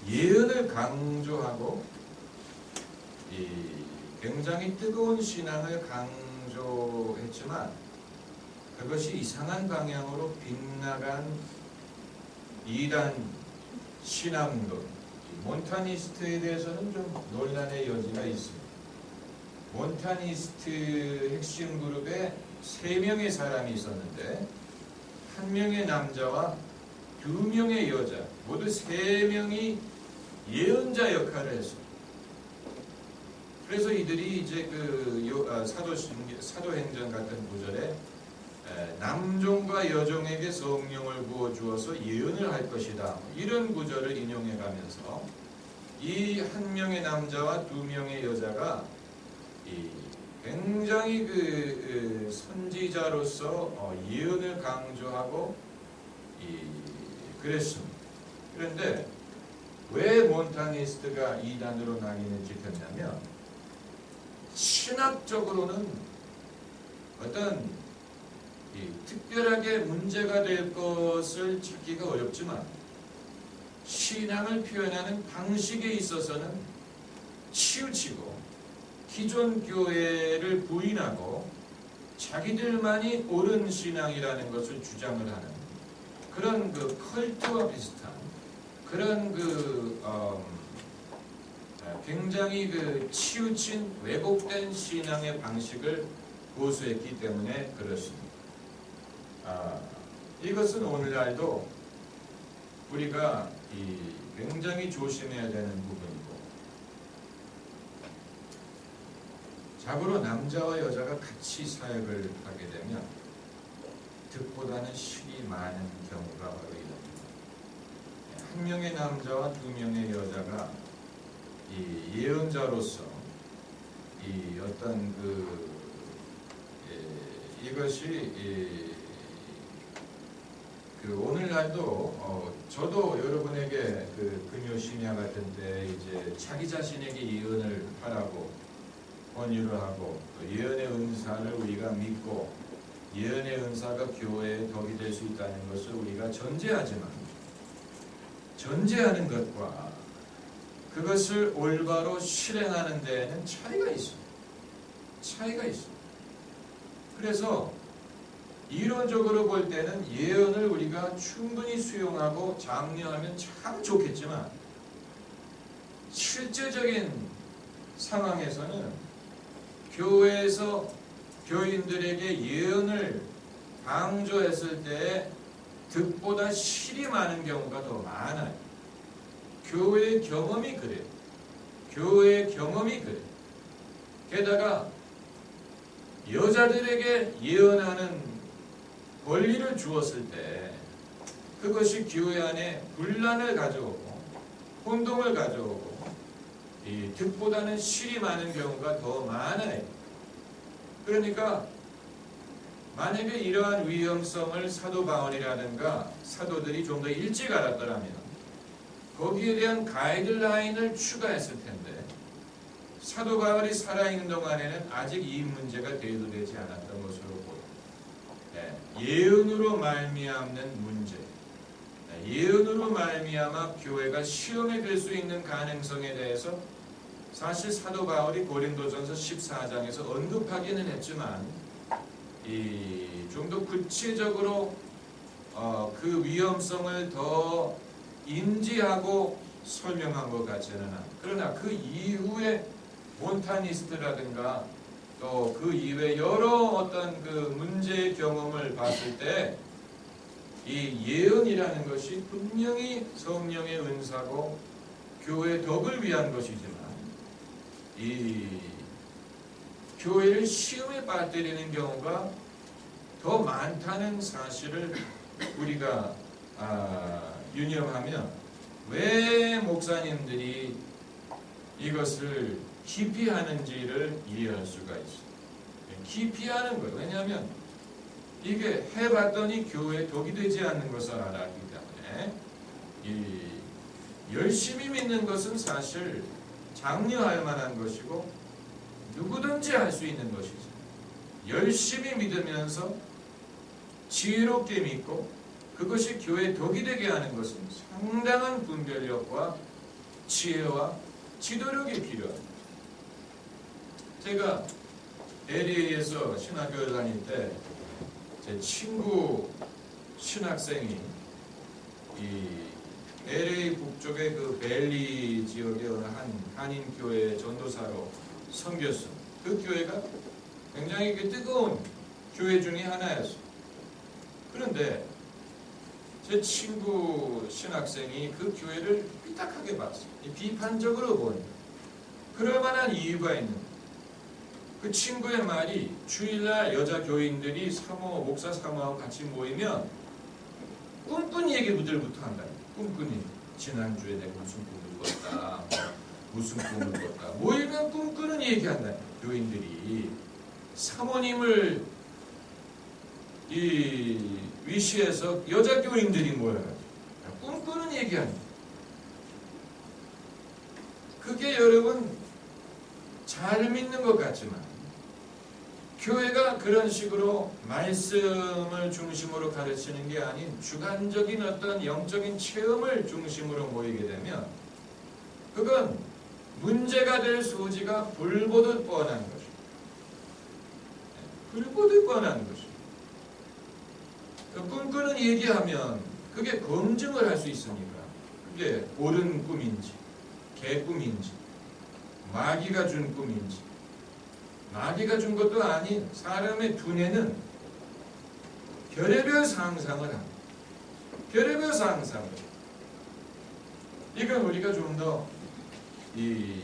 예언을 강조하고 굉장히 뜨거운 신앙을 강조했지만 그것이 이상한 방향으로 빗나간 이단 신앙론, 몬타니스트에 대해서는 좀 논란의 여지가 있습니다. 몬타니스트 핵심 그룹에 3명의 사람이 있었는데 1명의 남자와 2명의 여자, 모두 3명이 예언자 역할을 했습니다. 그래서 이들이 이제 사도행전 같은 구절에 남종과 여종에게 성령을 부어 주어서 예언을 할 것이다, 이런 구절을 인용해 가면서 이 1명의 남자와 2명의 여자가 굉장히 선지자로서 예언을 강조하고 그랬습니다. 그런데 왜 몬타니스트가 이단으로 나뉘는 짓했냐면, 신학적으로는 어떤 특별하게 문제가 될 것을 찾기가 어렵지만 신앙을 표현하는 방식에 있어서는 치우치고 기존 교회를 부인하고 자기들만이 옳은 신앙이라는 것을 주장을 하는 그런 컬트와 비슷한 그런 굉장히 그 치우친 왜곡된 신앙의 방식을 고수했기 때문에 그렇습니다. 이것은 오늘날도 우리가 굉장히 조심해야 되는 부분이고, 자고로 남자와 여자가 같이 사역을 하게 되면 득보다는 실이 많은 경우가 바로 이겁니다. 한 명의 남자와 두 명의 여자가 이 예언자로서 이 어떤 이것이 오늘날도 저도 여러분에게 금요 심야 같은 때 이제 자기 자신에게 예언을 하라고 권유를 하고, 예언의 은사를 우리가 믿고 예언의 은사가 교회의 덕이 될 수 있다는 것을 우리가 전제하지만, 전제하는 것과 그것을 올바로 실행하는 데에는 차이가 있습니다. 차이가 있습니다. 그래서 이론적으로 볼 때는 예언을 우리가 충분히 수용하고 장려하면 참 좋겠지만, 실제적인 상황에서는 교회에서 교인들에게 예언을 강조했을 때 득보다 실이 많은 경우가 더 많아요. 교회의 경험이 그래요. 교회의 경험이 그래요. 게다가 여자들에게 예언하는 권리를 주었을 때 그것이 교회 안에 분란을 가져오고 혼동을 가져오고 이 득보다는 실이 많은 경우가 더 많아요. 그러니까 만약에 이러한 위험성을 사도 바울이라든가 사도들이 좀 더 일찍 알았더라면 거기에 대한 가이드라인을 추가했을 텐데, 사도 바울이 살아있는 동안에는 아직 이 문제가 대두되지 않았던 것으로 보여요. 예언으로 말미암는 문제, 예언으로 말미암아 교회가 시험에 들 수 있는 가능성에 대해서 사실 사도 바울이 고린도전서 14장에서 언급하기는 했지만 좀 더 구체적으로 그 위험성을 더 인지하고 설명한 것 같지는 않아요. 그러나 그 이후에 몬타니스트라든가 또 그 이외 여러 어떤 그 문제의 경험을 봤을 때 이 예언이라는 것이 분명히 성령의 은사고 교회의 덕을 위한 것이지만, 이 교회를 시험에 빠뜨리는 경우가 더 많다는 사실을 우리가 유념하면 왜 목사님들이 이것을 기피하는지를 이해할 수가 있어요. 기피하는 거예요. 왜냐하면 이게 해봤더니 교회에 덕이 되지 않는 것을 알았기 때문에 열심히 믿는 것은 사실 장려할 만한 것이고 누구든지 할 수 있는 것이죠. 열심히 믿으면서 지혜롭게 믿고 그것이 교회에 덕이 되게 하는 것은 상당한 분별력과 지혜와 지도력이 필요합니다. 제가 LA에서 신학교를 다닐 때 제 친구 신학생이 이 LA 북쪽의 그 벨리 지역의 어느 한 한인 교회 전도사로 섬겼습니다. 그 교회가 굉장히 뜨거운 교회 중에 하나였어요. 그런데 제 친구 신학생이 그 교회를 삐딱하게 봤어요. 비판적으로 보는. 그럴 만한 이유가 있는 거예요. 그 친구의 말이 주일날 여자 교인들이 목사 사모하고 같이 모이면 꿈꾼 얘기부터 한다. 꿈꾼 얘기. 지난주에 내가 무슨 꿈을 꿨다. 무슨 꿈을 꿨다. 모이면 꿈꾸는 얘기한다. 교인들이 사모님을 위시해서 여자 교인들이 모여가지고 꿈꾸는 얘기한다. 그게 여러분 잘 믿는 것 같지만 교회가 그런 식으로 말씀을 중심으로 가르치는 게 아닌 주관적인 어떤 영적인 체험을 중심으로 모이게 되면 그건 문제가 될 소지가 불보듯 뻔한 것입니다. 불보듯 뻔한 것입니다. 꿈꾸는 얘기하면 그게 검증을 할 수 있으니까 그게 옳은 꿈인지 개꿈인지 마귀가 준 꿈인지, 마귀가 준 것도 아닌 사람의 두뇌는 별의별 상상을 합니다. 별의별 상상을. 이건 우리가 좀 더 이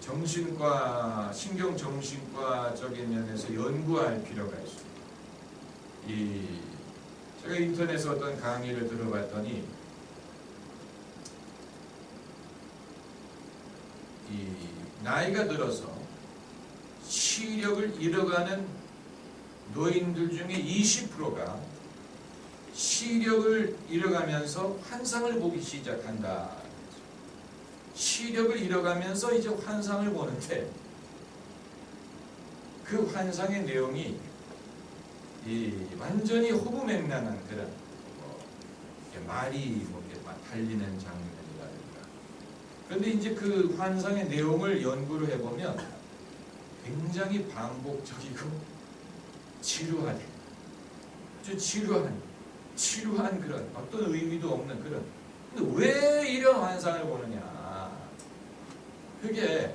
정신과, 신경정신과적인 면에서 연구할 필요가 있습니다. 제가 인터넷에 어떤 강의를 들어봤더니 나이가 들어서 시력을 잃어가는 노인들 중에 20%가 시력을 잃어가면서 환상을 보기 시작한다. 시력을 잃어가면서 이제 환상을 보는데 그 환상의 내용이 완전히 허무맹랑한 그런 말이 이렇게 막 달리는 장면이라든가. 그런데 이제 그 환상의 내용을 연구를 해보면 굉장히 반복적이고 지루한, 아주 지루한 그런 어떤 의미도 없는 그런. 근데 왜 이런 환상을 보느냐? 그게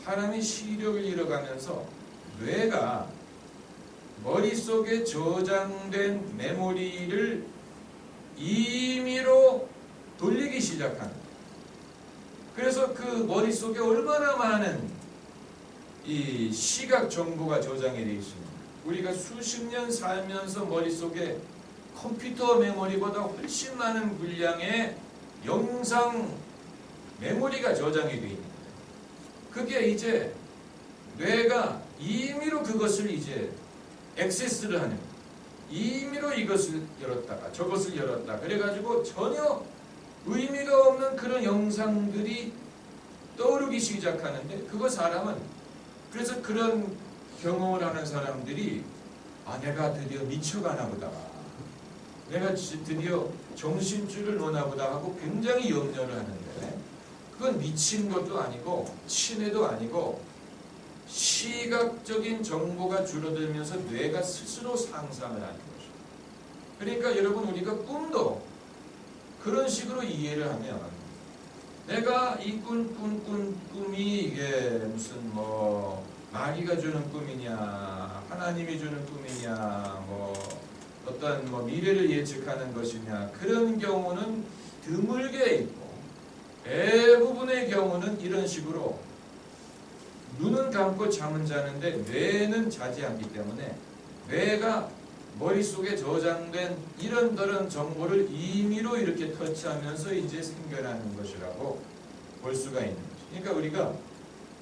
사람이 시력을 잃어가면서 뇌가 머릿속에 저장된 메모리를 임의로 돌리기 시작하는. 그래서 그 머릿속에 얼마나 많은 이 시각 정보가 저장이 되어 있습니다. 우리가 수십 년 살면서 머릿속에 컴퓨터 메모리보다 훨씬 많은 분량의 영상 메모리가 저장이 되어 있는 거예요. 그게 이제 뇌가 임의로 그것을 이제 액세스를 하는 거예요. 임의로 이것을 열었다가 저것을 열었다. 그래가지고 전혀 의미가 없는 그런 영상들이 떠오르기 시작하는데, 그거 사람은, 그래서 그런 경험을 하는 사람들이 내가 드디어 미쳐가나 보다, 내가 드디어 정신줄을 놓나 보다 하고 굉장히 염려를 하는데, 그건 미친 것도 아니고 치매도 아니고 시각적인 정보가 줄어들면서 뇌가 스스로 상상을 하는 거죠. 그러니까 여러분, 우리가 꿈도 그런 식으로 이해를 하면, 내가 이 꿈이 이게 무슨 마귀가 주는 꿈이냐, 하나님이 주는 꿈이냐, 어떤 미래를 예측하는 것이냐, 그런 경우는 드물게 있고, 대부분의 경우는 이런 식으로 눈은 감고 잠은 자는데 뇌는 자지 않기 때문에 뇌가 머릿속에 저장된 이런저런 정보를 임의로 이렇게 터치하면서 이제 생겨나는 것이라고 볼 수가 있는 거죠. 그러니까 우리가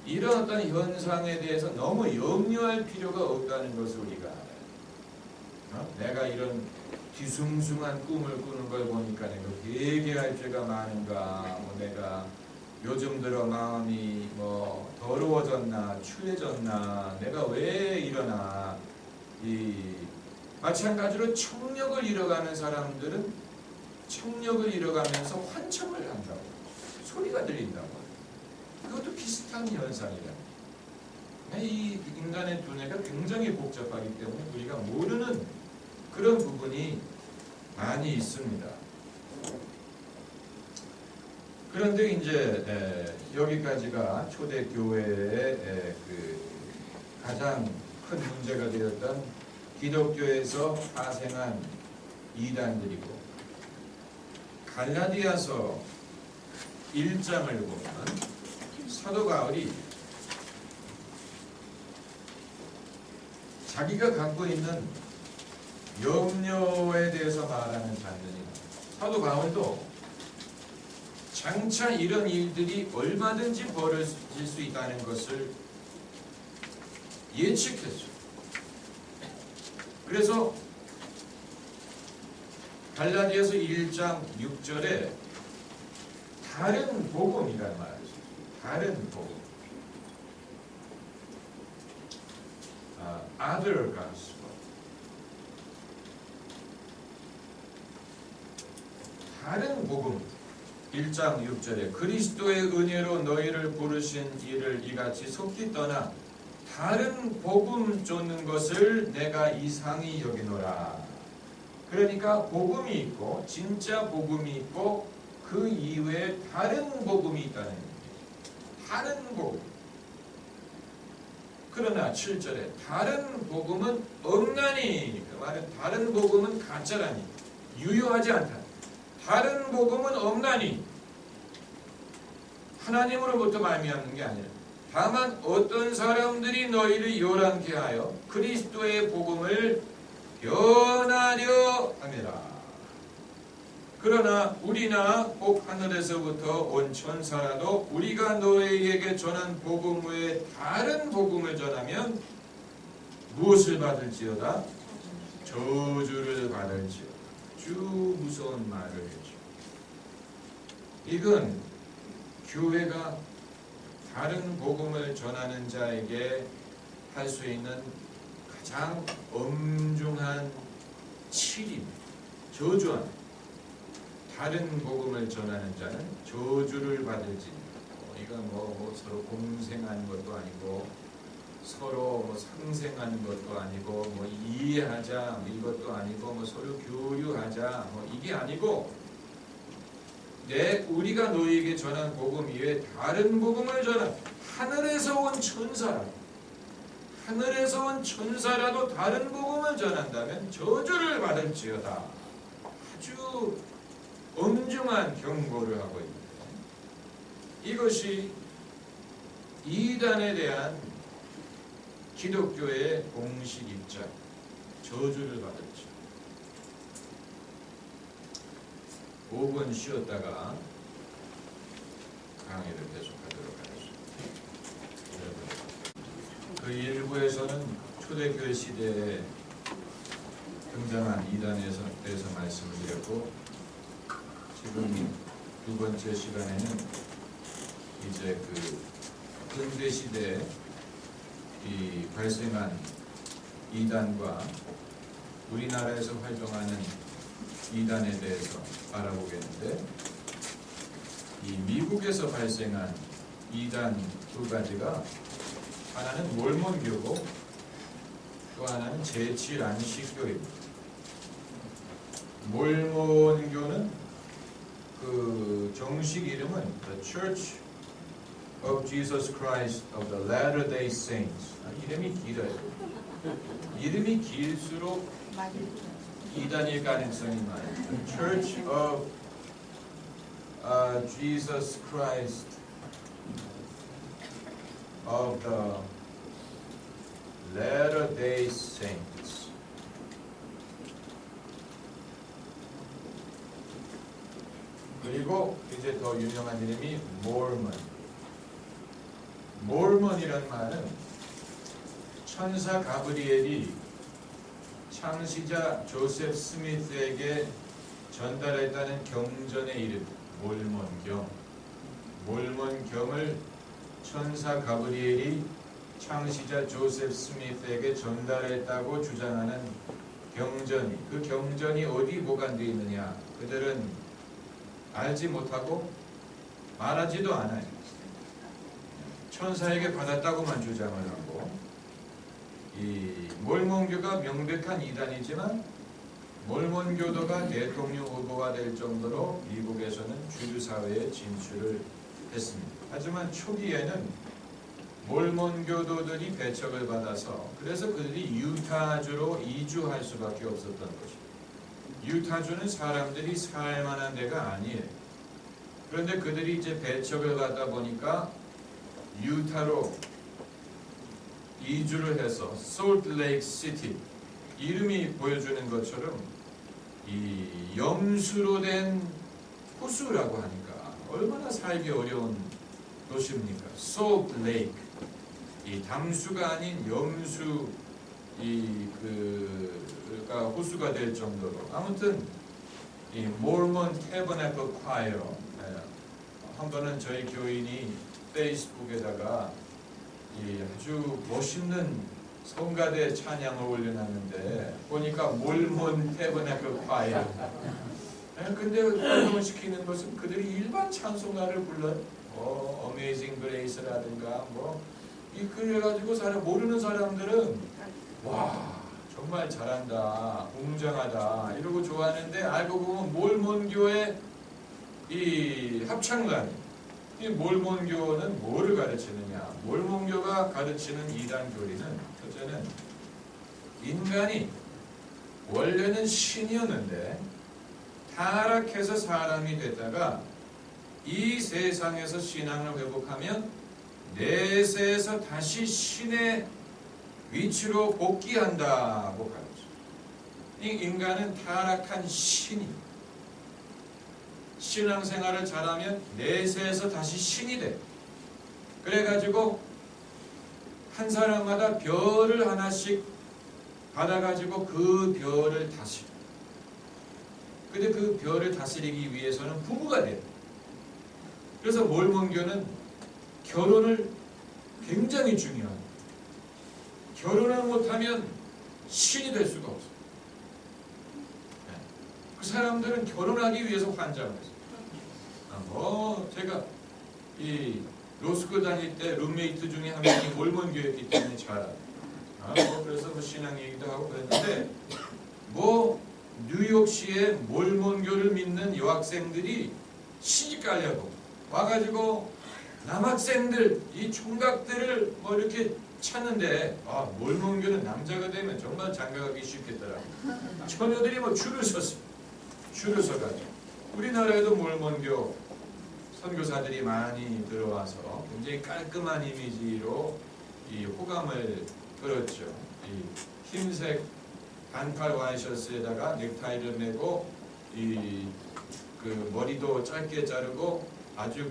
이런 어떤 현상에 대해서 너무 염려할 필요가 없다는 것을 우리가 알아요. 내가 이런 뒤숭숭한 꿈을 꾸는 걸 보니까 내가 회개할 죄가 많은가, 내가 요즘 들어 마음이 더러워졌나, 추해졌나, 내가 왜 이러나. 마찬가지로 청력을 잃어가는 사람들은 청력을 잃어가면서 환청을 한다고, 소리가 들린다고. 그것도 비슷한 현상이다. 이 인간의 두뇌가 굉장히 복잡하기 때문에 우리가 모르는 그런 부분이 많이 있습니다. 그런데 이제 여기까지가 초대교회의 가장 큰 문제가 되었던 기독교에서 파생한 이단들이고, 갈라디아서 1장을 보면 사도 바울이 자기가 갖고 있는 염려에 대해서 말하는 장면입니다. 사도 바울도 장차 이런 일들이 얼마든지 벌어질 수 있다는 것을 예측했죠. 그래서 갈라디아서 1장 6절에 다른 복음이라는 말을 했어요. 다른 복음. Other gospel. 다른 복음. 1장 6절에 그리스도의 은혜로 너희를 부르신 이를 이같이 속히 떠나 다른 복음 쫓는 것을 내가 이상히 여기노라. 그러니까 복음이 있고 진짜 복음이 있고 그 이외에 다른 복음이 있다는 얘기예요. 다른 복음. 그러나 7절에 다른 복음은 없나니, 그 말은 다른 복음은 가짜라니, 유효하지 않다. 다른 복음은 없나니, 하나님으로부터 말미암는 게 아니라 다만 어떤 사람들이 너희를 요란케 하여 그리스도의 복음을 변하려 함이라. 그러나 우리나 혹 하늘에서부터 온 천사라도 우리가 너희에게 전한 복음 외에 다른 복음을 전하면 무엇을 받을지어다? 저주를 받을지어다. 아주 무서운 말을 했죠. 이건 교회가 다른 복음을 전하는 자에게 할 수 있는 가장 엄중한 치림, 저주한. 다른 복음을 전하는 자는 저주를 받을지니라. 이건 서로 공생하는 것도 아니고 서로 상생하는 것도 아니고 이해하자 이것도 아니고 서로 교류하자 이게 아니고 우리가 너희에게 전한 복음 이외에 다른 복음을 전한 하늘에서 온 천사라도 다른 복음을 전한다면 저주를 받을지어다. 아주 엄중한 경고를 하고 있습니다. 이것이 이단에 대한 기독교의 공식 입장, 저주를 받을지. 5분 쉬었다가 강의를 계속하도록 하겠습니다. 그 일부에서는 초대교회 시대에 등장한 이단에 대해서 말씀을 드렸고, 지금 두 번째 시간에는 이제 그 근대 시대에 발생한 이단과 우리나라에서 활동하는 이단에 대해서 알아보겠는데, 이 미국에서 발생한 이단 두 가지가 하나는 몰몬교고 또 하나는 제7안식교입니다. 몰몬교는 그 정식 이름은 The Church of Jesus Christ of the Latter-day Saints. 이름이 길어요. 이름이 길수록 이단일 가능성이 많아요. The Church of Jesus Christ of the Latter-day Saints. 그리고 이제 더 유명한 이름이 몰몬이라는 말은 천사 가브리엘이 창시자 조셉 스미스에게 전달했다는 경전의 이름, 몰몬경을 천사 가브리엘이 창시자 조셉 스미스에게 전달했다고 주장하는 경전이, 그 경전이 어디 보관되어 있느냐, 그들은 알지 못하고 말하지도 않아요. 천사에게 받았다고만 주장을 하고, 이 몰몬교가 명백한 이단이지만 몰몬교도가 대통령 후보가 될 정도로 미국에서는 주류 사회에 진출을 했습니다. 하지만 초기에는 몰몬교도들이 배척을 받아서, 그래서 그들이 유타주로 이주할 수밖에 없었던 것입니다. 유타주는 사람들이 살만한 데가 아니에요. 그런데 그들이 이제 배척을 받다 보니까 유타로 이주를 해서 솔트레이크 시티, 이름이 보여주는 것처럼 이 염수로 된 호수라고 하니까 얼마나 살기 어려운 도시입니까? 솔트레이크, 이 담수가 아닌 염수, 그러니까 호수가 될 정도로. 아무튼 이 몰몬 태버나클 콰이어, 한 번은 저희 교인이 페이스북에다가 아주 멋있는 성가대 찬양을 올려놨는데 보니까 몰몬 태버나클 콰이어. 근데 활동을 시키는 것은 그들이 일반 찬송가를 불러요. 어메이징 그레이스라든가 그래가지고 모르는 사람들은 와 정말 잘한다, 웅장하다 이러고 좋아하는데, 알고 보면 몰몬교의 이 합창단, 이 몰몬교는 뭐를 가르치느냐? 몰몬교가 가르치는 이단 교리는 첫째는 인간이 원래는 신이었는데 타락해서 사람이 됐다가 이 세상에서 신앙을 회복하면 내세에서 다시 신의 위치로 복귀한다고 가르쳐요. 이 인간은 타락한 신이 신앙생활을 잘하면 내세에서 다시 신이 돼. 그래가지고 한 사람마다 별을 하나씩 받아가지고 그 별을 다스려. 근데 그 별을 다스리기 위해서는 부부가 돼요. 그래서 몰몬교는 결혼을 굉장히 중요합니다. 결혼을 못하면 신이 될 수가 없어요. 그 사람들은 결혼하기 위해서 환장을 했어요. 제가 이 로스쿨 다닐 때 룸메이트 중에 한 명이 몰몬교였기 때문에 잘 알아요. 그래서 신앙 얘기도 하고 그랬는데 뉴욕시의 몰몬교를 믿는 여학생들이 시집 가려고 와가지고 남학생들 이 총각들을 이렇게 찾는데 몰몬교는 남자가 되면 정말 장가가기 쉽겠더라. 처녀들이 줄을 섰어요. 줄을 서가지고 우리나라에도 몰몬교 선교사들이 많이 들어와서 굉장히 깔끔한 이미지로 이 호감을 끌었죠. 이 흰색 반팔 와이셔츠에다가 넥타이를 메고 그 머리도 짧게 자르고 아주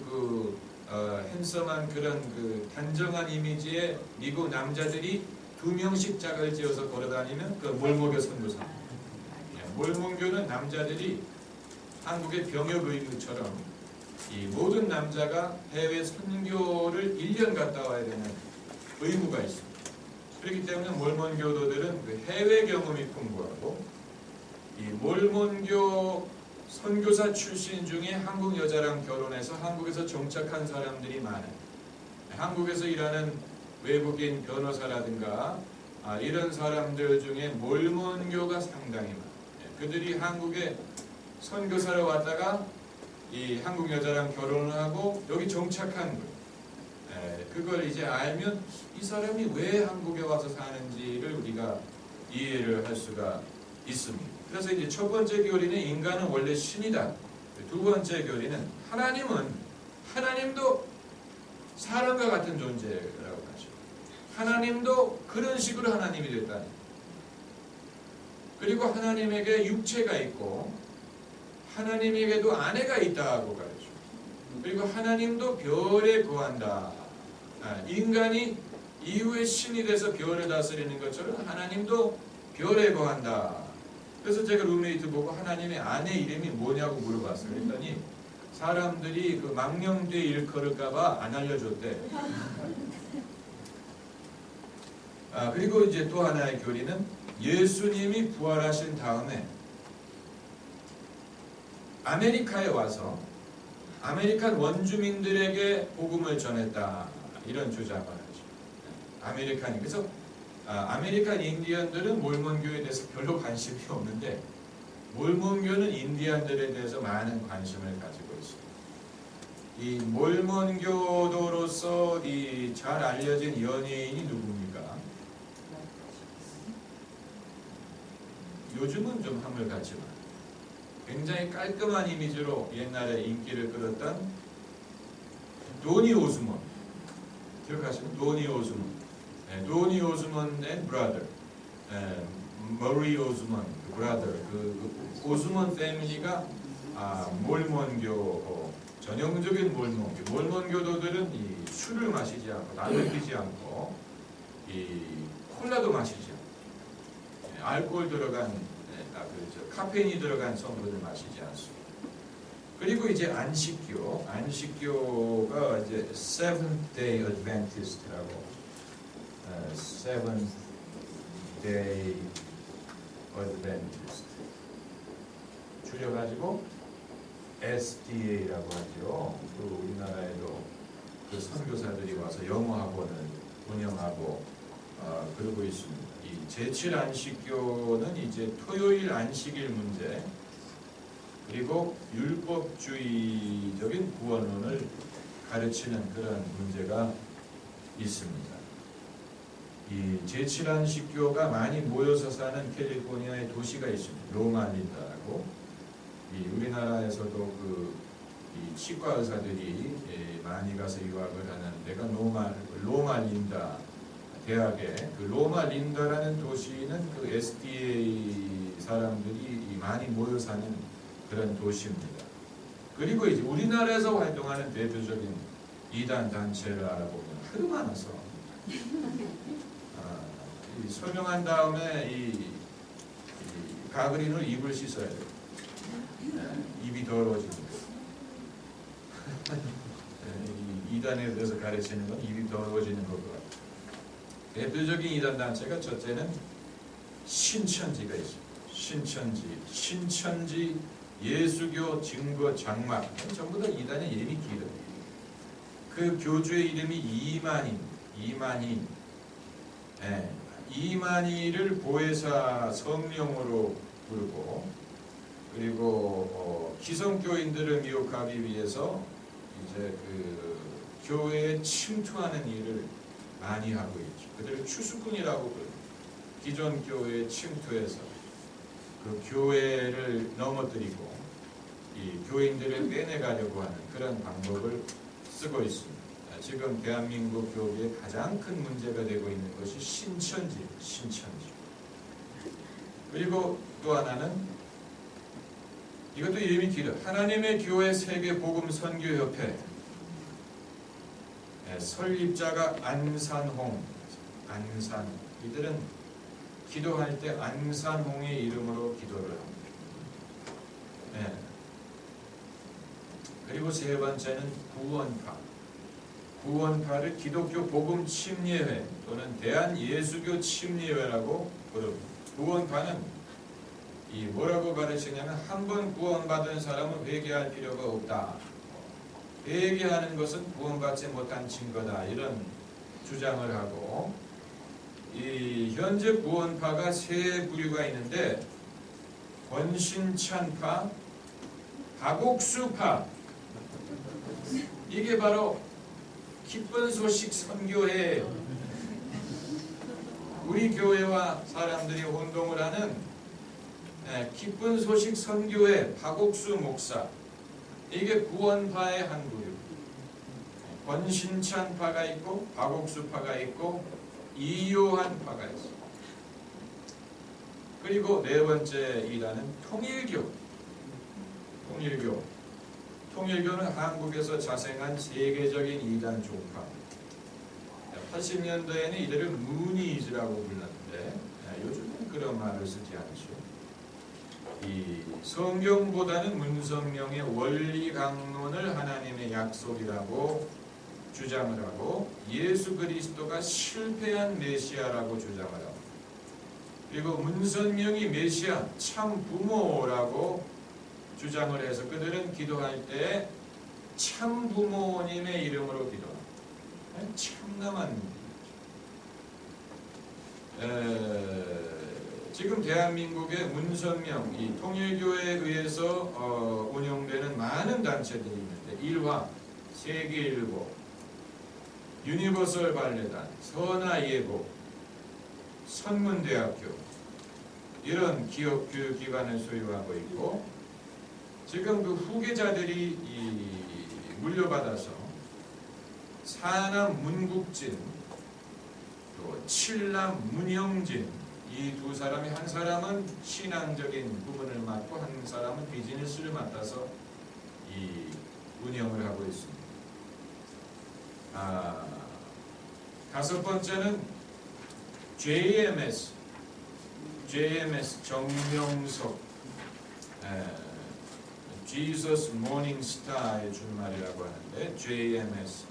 핸섬한 그런 단정한 이미지의 미국 남자들이 2명씩 짝을 지어서 걸어다니는 그 몰몬교 선교사. 몰몬교는 남자들이 한국의 병역 의무처럼 이 모든 남자가 해외 선교를 1년 갔다 와야 되는 의무가 있습니다. 그렇기 때문에 몰몬 교도들은 그 해외 경험이 풍부하고 이 몰몬교 선교사 출신 중에 한국 여자랑 결혼해서 한국에서 정착한 사람들이 많아요. 한국에서 일하는 외국인 변호사라든가 이런 사람들 중에 몰몬교가 상당히 많아요. 그들이 한국에 선교사로 왔다가 이 한국 여자랑 결혼을 하고 여기 정착한 거예요. 그걸 이제 알면 이 사람이 왜 한국에 와서 사는지를 우리가 이해를 할 수가 있습니다. 그래서 이제 첫 번째 교리는 인간은 원래 신이다. 두 번째 교리는 하나님도 사람과 같은 존재라고 하죠. 하나님도 그런 식으로 하나님이 됐다니. 그리고 하나님에게 육체가 있고 하나님에게도 아내가 있다고 가르쳐. 그리고 하나님도 별에 거한다. 인간이 이후에 신이 돼서 별을 다스리는 것처럼 하나님도 별에 거한다. 그래서 제가 룸메이트 보고 하나님의 아내 이름이 뭐냐고 물어봤어요. 그랬더니 사람들이 그 망령되이 일컬을까봐 안 알려줬대. 그리고 이제 또 하나의 교리는 예수님이 부활하신 다음에 아메리카에 와서 아메리칸 원주민들에게 복음을 전했다. 이런 주장을 하죠. 아메리칸이. 그래서 아메리칸 인디언들은 몰몬교에 대해서 별로 관심이 없는데 몰몬교는 인디언들에 대해서 많은 관심을 가지고 있습니다. 이 몰몬교도로서 이 잘 알려진 연예인이 누굽니까? 요즘은 좀 한물 같지만 굉장히 깔끔한 이미지로 옛날에 인기를 끌었던 도니 오스몬. 기억하시나요? 도니 오스몬. 도니 오스몬 앤 브라더. 머리 오스몬 브라더. 그 오스몬 패밀리가 몰몬교 전형적인 몰몬교. 몰몬교도들은 이 술을 마시지 않고 담배 피지 않고 이 콜라도 마시지 않고 알코올 들어간 카페인이 들어간 성분을 마시지 않습니다. 그리고 이제 안식교가 이제 Seventh Day Adventist라고 Seventh Day Adventist 줄여가지고 SDA라고 하죠. 그 우리나라에도 그 선교사들이 와서 영어 학원을 운영하고 그러고 있습니다. 이 제7 안식교는 이제 토요일 안식일 문제, 그 그리고 율법주의적인 구원론을 가르치는 그런 문제가 있습니다. 이 제7안식교가 많이 모여서 사는 캘리포니아의 도시가 있습니다. 로마린다라고. 이 우리나라에서도 이 치과 의사들이 많이 가서 유학을 하는 데가 로마린다 대학의 그 로마린다라는 도시는 그 SDA 사람들이 많이 모여 사는 그런 도시입니다. 그리고 이제 우리나라에서 활동하는 대표적인 이단 단체를 알아보면 하도 많아서 설명한 다음에 이 가그린을 입을 씻어야 돼요. 입이 더러워지는 거예요. 이단에 대해서 가르치는 건 입이 더러워지는 것 같아요. 대표적인 이단 단체가 첫째는 신천지가 있습니다. 신천지 예수교 증거 장막 전부 다 이단의 이름이 길어요. 그 교주의 이름이 이만희를 보혜사 성령으로 부르고, 그리고 기성교인들을 미혹하기 위해서 이제 그 교회에 침투하는 일을 많이 하고 있죠. 그들을 추수꾼이라고 부릅니다. 기존 교회에 침투해서 그 교회를 넘어뜨리고 이 교인들을 빼내가려고 하는 그런 방법을 쓰고 있습니다. 지금 대한민국 교회의 가장 큰 문제가 되고 있는 것이 신천지. 그리고 또 하나는 이것도 이름이 길어. 하나님의 교회 세계 복음 선교 협회. 설립자가 안산홍. 이들은 기도할 때 안산홍의 이름으로 기도를 합니다. 그리고 세 번째는 구원파를 기독교 복음 침례회 또는 대한예수교 침례회라고 부릅니다. 구원파는 이 뭐라고 가르치냐면 한 번 구원받은 사람은 회개할 필요가 없다. 회개하는 것은 구원받지 못한 증거다. 이런 주장을 하고, 이 현재 구원파가 세 부류가 있는데 권신찬파, 박옥수파, 이게 바로 기쁜 소식 선교회예요. 우리 교회와 사람들이 혼동을 하는 기쁜 소식 선교회 박옥수 목사, 이게 구원파의 한 부류. 권신찬파가 있고 박옥수파가 있고 이요한파가 있어요. 그리고 네 번째 이단은 통일교는 한국에서 자생한 세계적인 이단 종파. 80년대에는 이들을 무니즈라고 불렀는데 요즘은 그런 말을 쓰지 않죠. 이 성경보다는 문성명의 원리 강론을 하나님의 약속이라고 주장을 하고, 예수 그리스도가 실패한 메시아라고 주장을 하고, 그리고 문선명이 메시아 참 부모라고 주장을 해서 그들은 기도할 때 참 부모님의 이름으로 기도합니다. 참남한 지금 대한민국의 문선명, 이 통일교회에 의해서 운영되는 많은 단체들이 있는데, 일화, 세계일보, 유니버설 발레단, 선화예보, 선문대학교, 이런 기업 교육기관을 소유하고 있고, 지금 그 후계자들이 물려받아서 사남 문국진, 또 칠남 문영진, 이 두 사람이, 한 사람은 신앙적인 부분을 맡고 한 사람은 비즈니스를 맡아서 이 운영을 하고 있습니다. 다섯 번째는 JMS 정명석, Jesus Morning Star의 준말이라고 하는데, JMS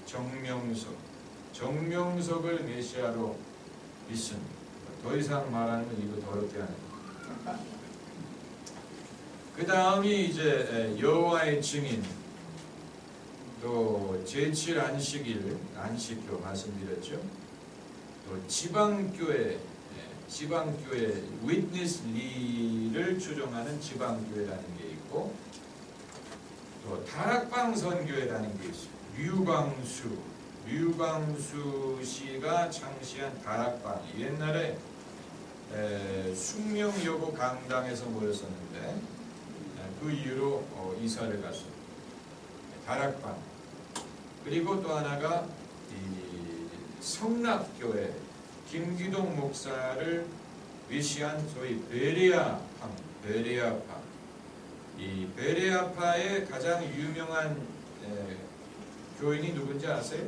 정명석을 메시아로 믿습니다. 더 이상 말하는 건 이거 더럽게 하는 거예요. 그 다음이 이제 여호와의 증인, 또 제7 안식일, 안식교 말씀드렸죠. 또 지방교회 위트니스 리를 추종하는 지방교회라는 게 있고, 또 다락방 선교회라는 게 있어요. 류광수 씨가 창시한 다락방. 옛날에 숙명여고 강당에서 모였었는데 그 이후로 이사를 갔어요. 다락방. 그리고 또 하나가 이 성락교회 김기동 목사를 위시한 소위 베레아파. 이 베레아파의 가장 유명한 교인이 누군지 아세요?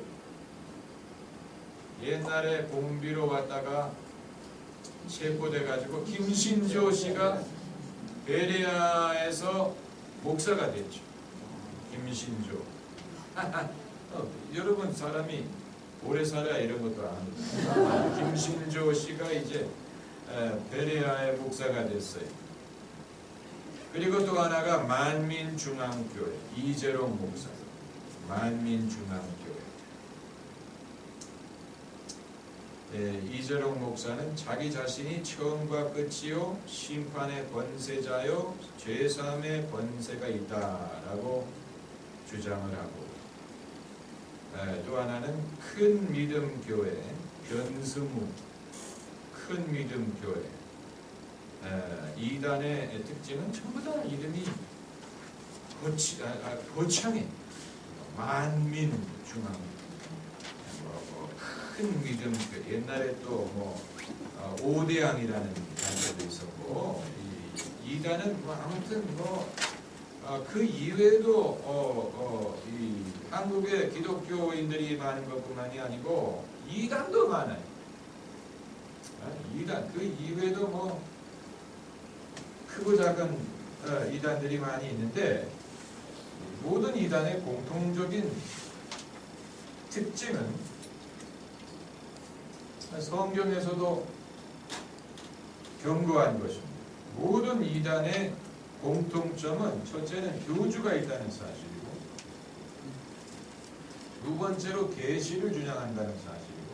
옛날에 공비로 왔다가 체포돼가지고 김신조 씨가 베레아에서 목사가 됐죠. 김신조. 여러분 사람이 오래 살아야 이런 것도 압니다. 김신조 씨가 이제 베레아의 목사가 됐어요. 그리고 또 하나가 만민중앙교회 이재롱 목사. 만민중앙교회. 이재롱 목사는 자기 자신이 처음과 끝이요 심판의 번세자요 죄사함의 번세가 있다라고 주장을 하고, 또 하나는 큰 믿음 교회 변스무 큰 믿음 교회. 이단의 특징은 전부 다 이름이 거창해. 만민중앙 큰 믿음 교회. 옛날에 또 오대양이라는 단체도 있었고, 이단은 아무튼 그 이외에도 이 한국의 기독교인들이 많은 것뿐만이 아니고 이단도 많아요. 이단 그 이외에도 크고 작은 이단들이 많이 있는데, 모든 이단의 공통적인 특징은 성경에서도 경고한 것입니다. 모든 이단의 공통점은 첫째는 교주가 있다는 사실이고, 두 번째로 계시를 주장한다는 사실이고,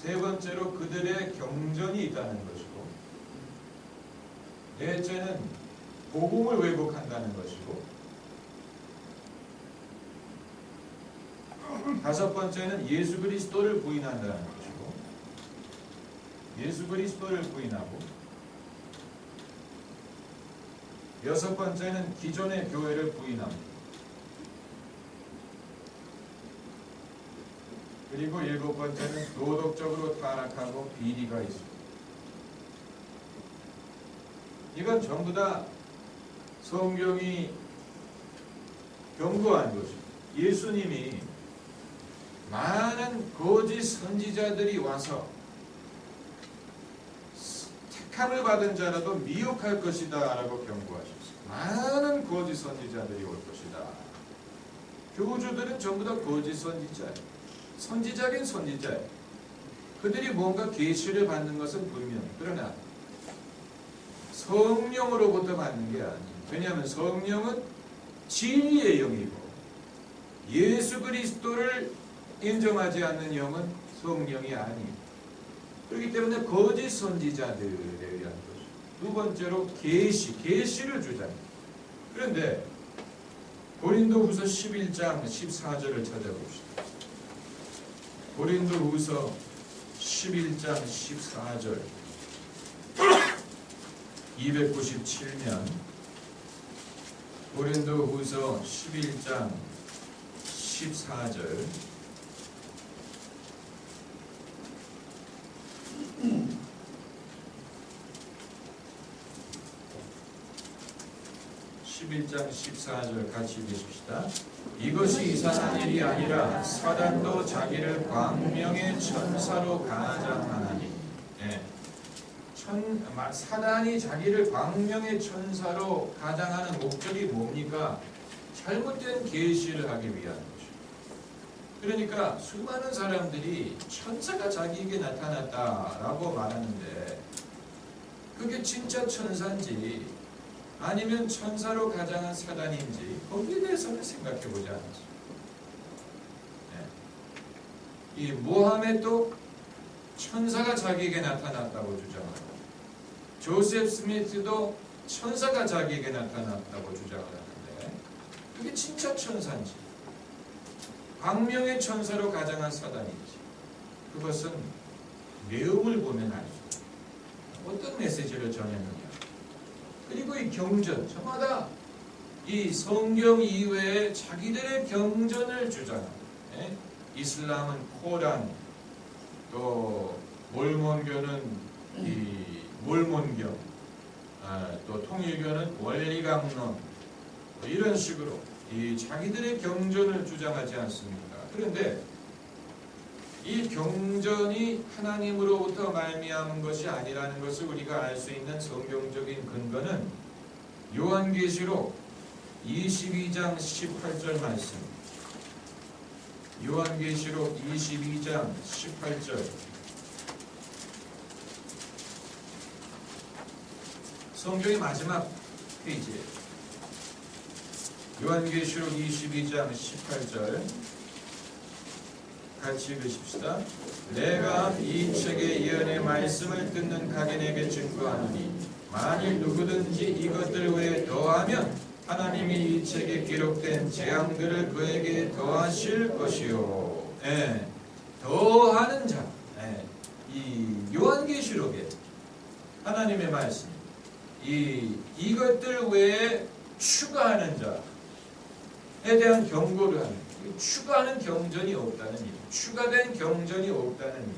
세 번째로 그들의 경전이 있다는 것이고, 넷째는 복음을 왜곡한다는 것이고, 다섯 번째는 예수 그리스도를 부인한다는 것이고, 예수 그리스도를 부인하고, 여섯 번째는 기존의 교회를 부인합니다. 그리고 일곱 번째는 도덕적으로 타락하고 비리가 있습니다. 이건 전부 다 성경이 경고한 것입니다. 예수님이 많은 거짓 선지자들이 와서 택함을 받은 자라도 미혹할 것이다 라고 경고하셨어요. 많은 거짓 선지자들이 올 것이다. 교주들은 전부 다 거짓 선지자예요. 선지자긴 선지자예요. 그들이 뭔가 계시를 받는 것은 분명해요. 그러나 성령으로부터 받는 게 아니에요. 왜냐하면 성령은 진리의 영이고, 예수 그리스도를 인정하지 않는 영은 성령이 아니에요. 그렇기 때문에 거짓 선지자들에 의한 것이죠. 두 번째로 계시를 주장해요. 그런데 고린도후서 11장 14절을 찾아봅시다. 고린도후서 11장 14절 297면 고린도후서 11장 14절 11장 14절 같이 읽으십시다. 이것이 이상한 일이 아니라 사단도 자기를 광명의 천사로 가장하나니. 사단이 자기를 광명의 천사로 가장하는 목적이 뭡니까? 잘못된 계시를 하기 위한 것이죠. 그러니까 수많은 사람들이 천사가 자기에게 나타났다라고 말하는데, 그게 진짜 천사인지 아니면 천사로 가장한 사단인지 거기에 대해서는 생각해 보지 않았어요. 이 모하메도 천사가 자기에게 나타났다고 주장하고, 조셉 스미스도 천사가 자기에게 나타났다고 주장을 하는데, 그게 진짜 천사인지, 광명의 천사로 가장한 사단인지, 그것은 내용을 보면 알죠. 어떤 메시지를 전했느냐. 그리고 이 경전, 저마다 이 성경 이외에 자기들의 경전을 주장합니다. 이슬람은 코란, 또 몰몬교는 이 몰몬경, 또 통일교는 원리강론, 이런 식으로 이 자기들의 경전을 주장하지 않습니까? 그런데 이 경전이 하나님으로부터 말미암은 것이 아니라는 것을 우리가 알 수 있는 성경적인 근거는 요한계시록 22장 18절 말씀. 요한계시록 22장 18절. 성경의 마지막 페이지에 요한계시록 22장 18절 같이 읽으십시다. 내가 이 책의 예언의 말씀을 듣는 각인에게 증거하노니 만일 누구든지 이것들 외에 더하면 하나님이 이 책에 기록된 재앙들을 그에게 더하실 것이요. 더하는 자. 이 요한계시록에 하나님의 말씀. 이것들 외에 추가하는 자에 대한 경고를 하는. 추가하는 경전이 없다는 일. 추가된 경전이 없다는 일.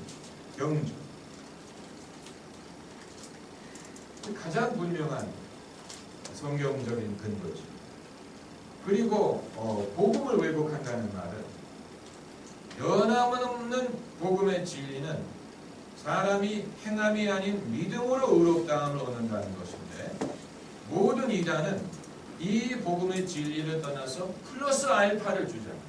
경전. 가장 분명한 성경적인 근거죠. 그리고 복음을 왜곡한다는 말은 변함없는 복음의 진리는 사람이 행함이 아닌 믿음으로 의롭다함을 얻는다는 것인데, 모든 이단은 이 복음의 진리를 떠나서 플러스 알파를 주장합니다.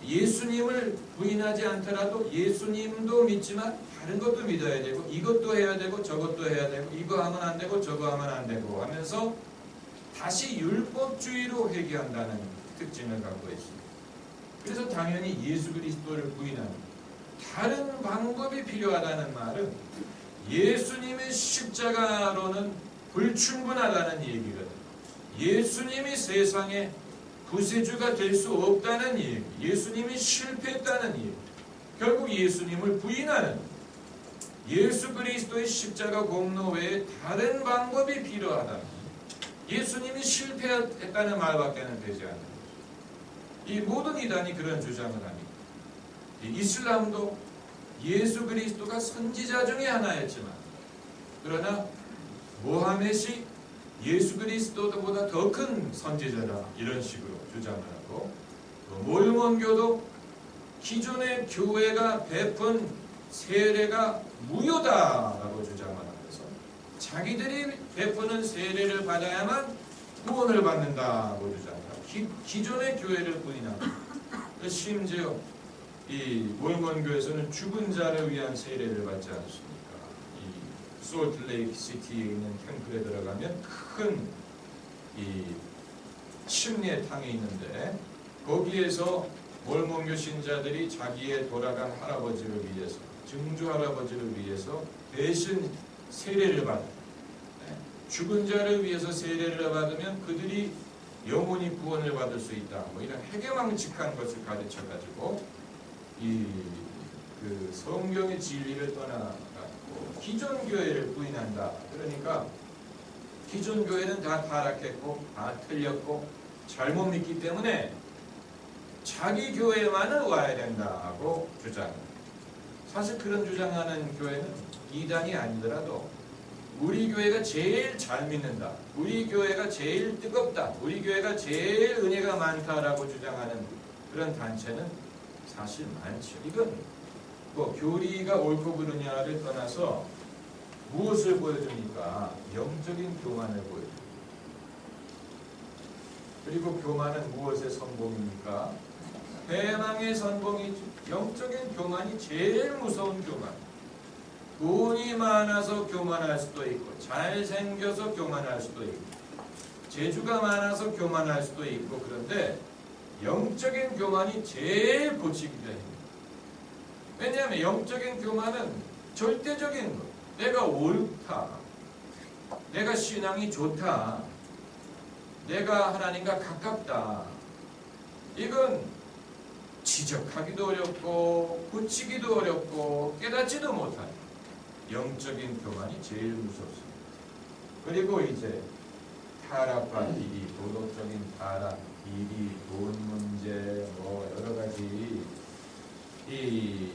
예수님을 부인하지 않더라도 예수님도 믿지만 다른 것도 믿어야 되고, 이것도 해야 되고 저것도 해야 되고, 이거 하면 안 되고 저거 하면 안 되고 하면서 다시 율법주의로 회귀한다는 특징을 갖고 있습니다. 그래서 당연히 예수 그리스도를 부인합니다. 다른 방법이 필요하다는 말은 예수님의 십자가로는 불충분하다는 얘기거든요. 예수님이 세상에 구세주가 될 수 없다는 얘기, 예수님이 실패했다는 얘기, 결국 예수님을 부인하는, 예수 그리스도의 십자가 공로 외에 다른 방법이 필요하다. 예수님이 실패했다는 말밖에는 되지 않는 거죠. 이 모든 이단이 그런 주장을 합니다. 이슬람도 예수 그리스도가 선지자 중에 하나였지만, 그러나 모하멧이 예수 그리스도보다 더 큰 선지자다, 이런 식으로 주장을 하고, 몰몬교도 기존의 교회가 베푼 세례가 무효다라고 주장을 하면서 자기들이 베푸는 세례를 받아야만 구원을 받는다고 주장하고, 기존의 교회를 부인합니다. 심지어 이 몰몬교에서는 죽은 자를 위한 세례를 받지 않습니까? 이 솔트레이크 시티에 있는 템플에 들어가면 큰 이 침례 탕이 있는데, 거기에서 몰몬교 신자들이 자기의 돌아간 할아버지를 위해서, 증조 할아버지를 위해서 대신 세례를 받아요. 죽은 자를 위해서 세례를 받으면 그들이 영원히 구원을 받을 수 있다, 이런 해괴망측한 것을 가르쳐가지고 그 성경의 진리를 떠나가고 기존 교회를 부인한다. 그러니까 기존 교회는 다 타락했고 다 틀렸고 잘못 믿기 때문에 자기 교회만은 와야 된다고 주장합니다. 사실 그런 주장하는 교회는 이단이 아니더라도 우리 교회가 제일 잘 믿는다, 우리 교회가 제일 뜨겁다, 우리 교회가 제일 은혜가 많다라고 주장하는 그런 단체는 사실 많죠. 이건 뭐 교리가 옳고 그르냐를 떠나서 무엇을 보여줍니까? 영적인 교만을 보여줍니다. 그리고 교만은 무엇의 선봉입니까? 대망의 선봉이죠. 영적인 교만이 제일 무서운 교만. 돈이 많아서 교만할 수도 있고, 잘생겨서 교만할 수도 있고, 재주가 많아서 교만할 수도 있고, 그런데 영적인 교만이 제일 고치기가 힘들어요. 왜냐하면 영적인 교만은 절대적인 것. 내가 옳다, 내가 신앙이 좋다, 내가 하나님과 가깝다. 이건 지적하기도 어렵고 붙이기도 어렵고 깨닫지도 못한 영적인 교만이 제일 무섭습니다. 그리고 이제 타락과 비리, 도덕적인 타락, 비리, 돈 문제, 뭐 여러 가지 이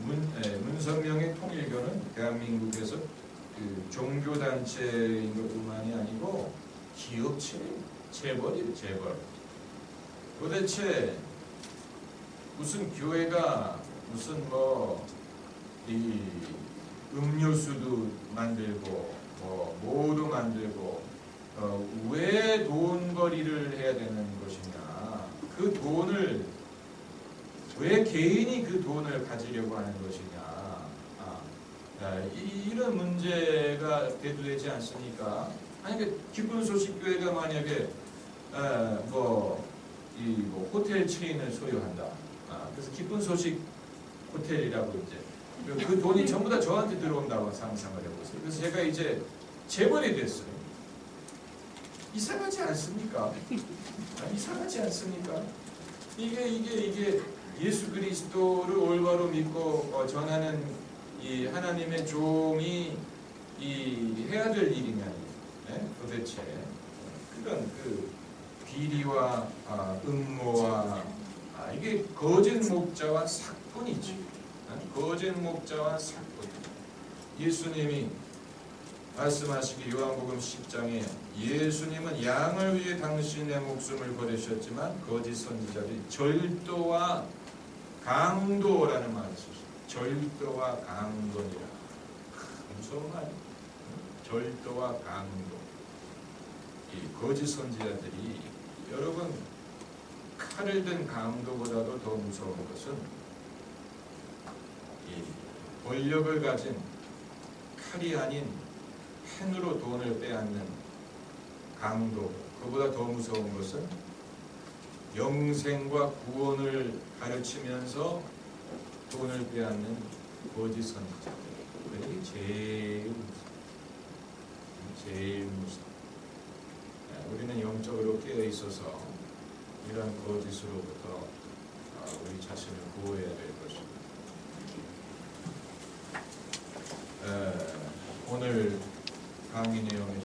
문선명의 통일교는 대한민국에서 그 종교단체인 것뿐만이 아니고 기업체, 재벌이에요, 재벌. 도대체 무슨 교회가 무슨 뭐 이 음료수도 만들고 뭐 뭐도 만들고 왜 돈벌이를 해야 되는 것이냐? 그 돈을 왜 개인이 그 돈을 가지려고 하는 것이냐? 이런 문제가 대두되지 않습니까? 아니 그 기쁜 소식 교회가 만약에 뭐 호텔 체인을 소유한다. 그래서 기쁜 소식 호텔이라고 이제 그 돈이 전부 다 저한테 들어온다고 상상을 해보세요. 그래서 제가 이제 재벌이 됐어요. 이상하지 않습니까? 이상하지 않습니까? 이게 예수 그리스도를 올바로 믿고 전하는 이 하나님의 종이 해야 될 일이냐니, 도대체 그런 그 비리와 음모와 이게 거짓 목자와 삭뿐이지. 거짓 목자와 삭뿐. 예수님이 말씀하시기 요한복음 10장에 예수님은 양을 위해 당신의 목숨을 버리셨지만 거짓 선지자들이 절도와 강도라는 말을 쓰셨어요. 절도와 강도니라. 무서운 말. 절도와 강도. 이 거짓 선지자들이 여러분 칼을 든 강도보다도 더 무서운 것은 이 권력을 가진 칼이 아닌 펜으로 돈을 빼앗는 강도. 그보다 더 무서운 것은 영생과 구원을 가르치면서 돈을 빼앗는 거짓 선지자들. 그게 제일 무서워. 제일 무서워. 우리는 영적으로 깨어 있어서 이런 거짓으로부터 우리 자신을 보호해야 될 것입니다. 오늘 강의 내용에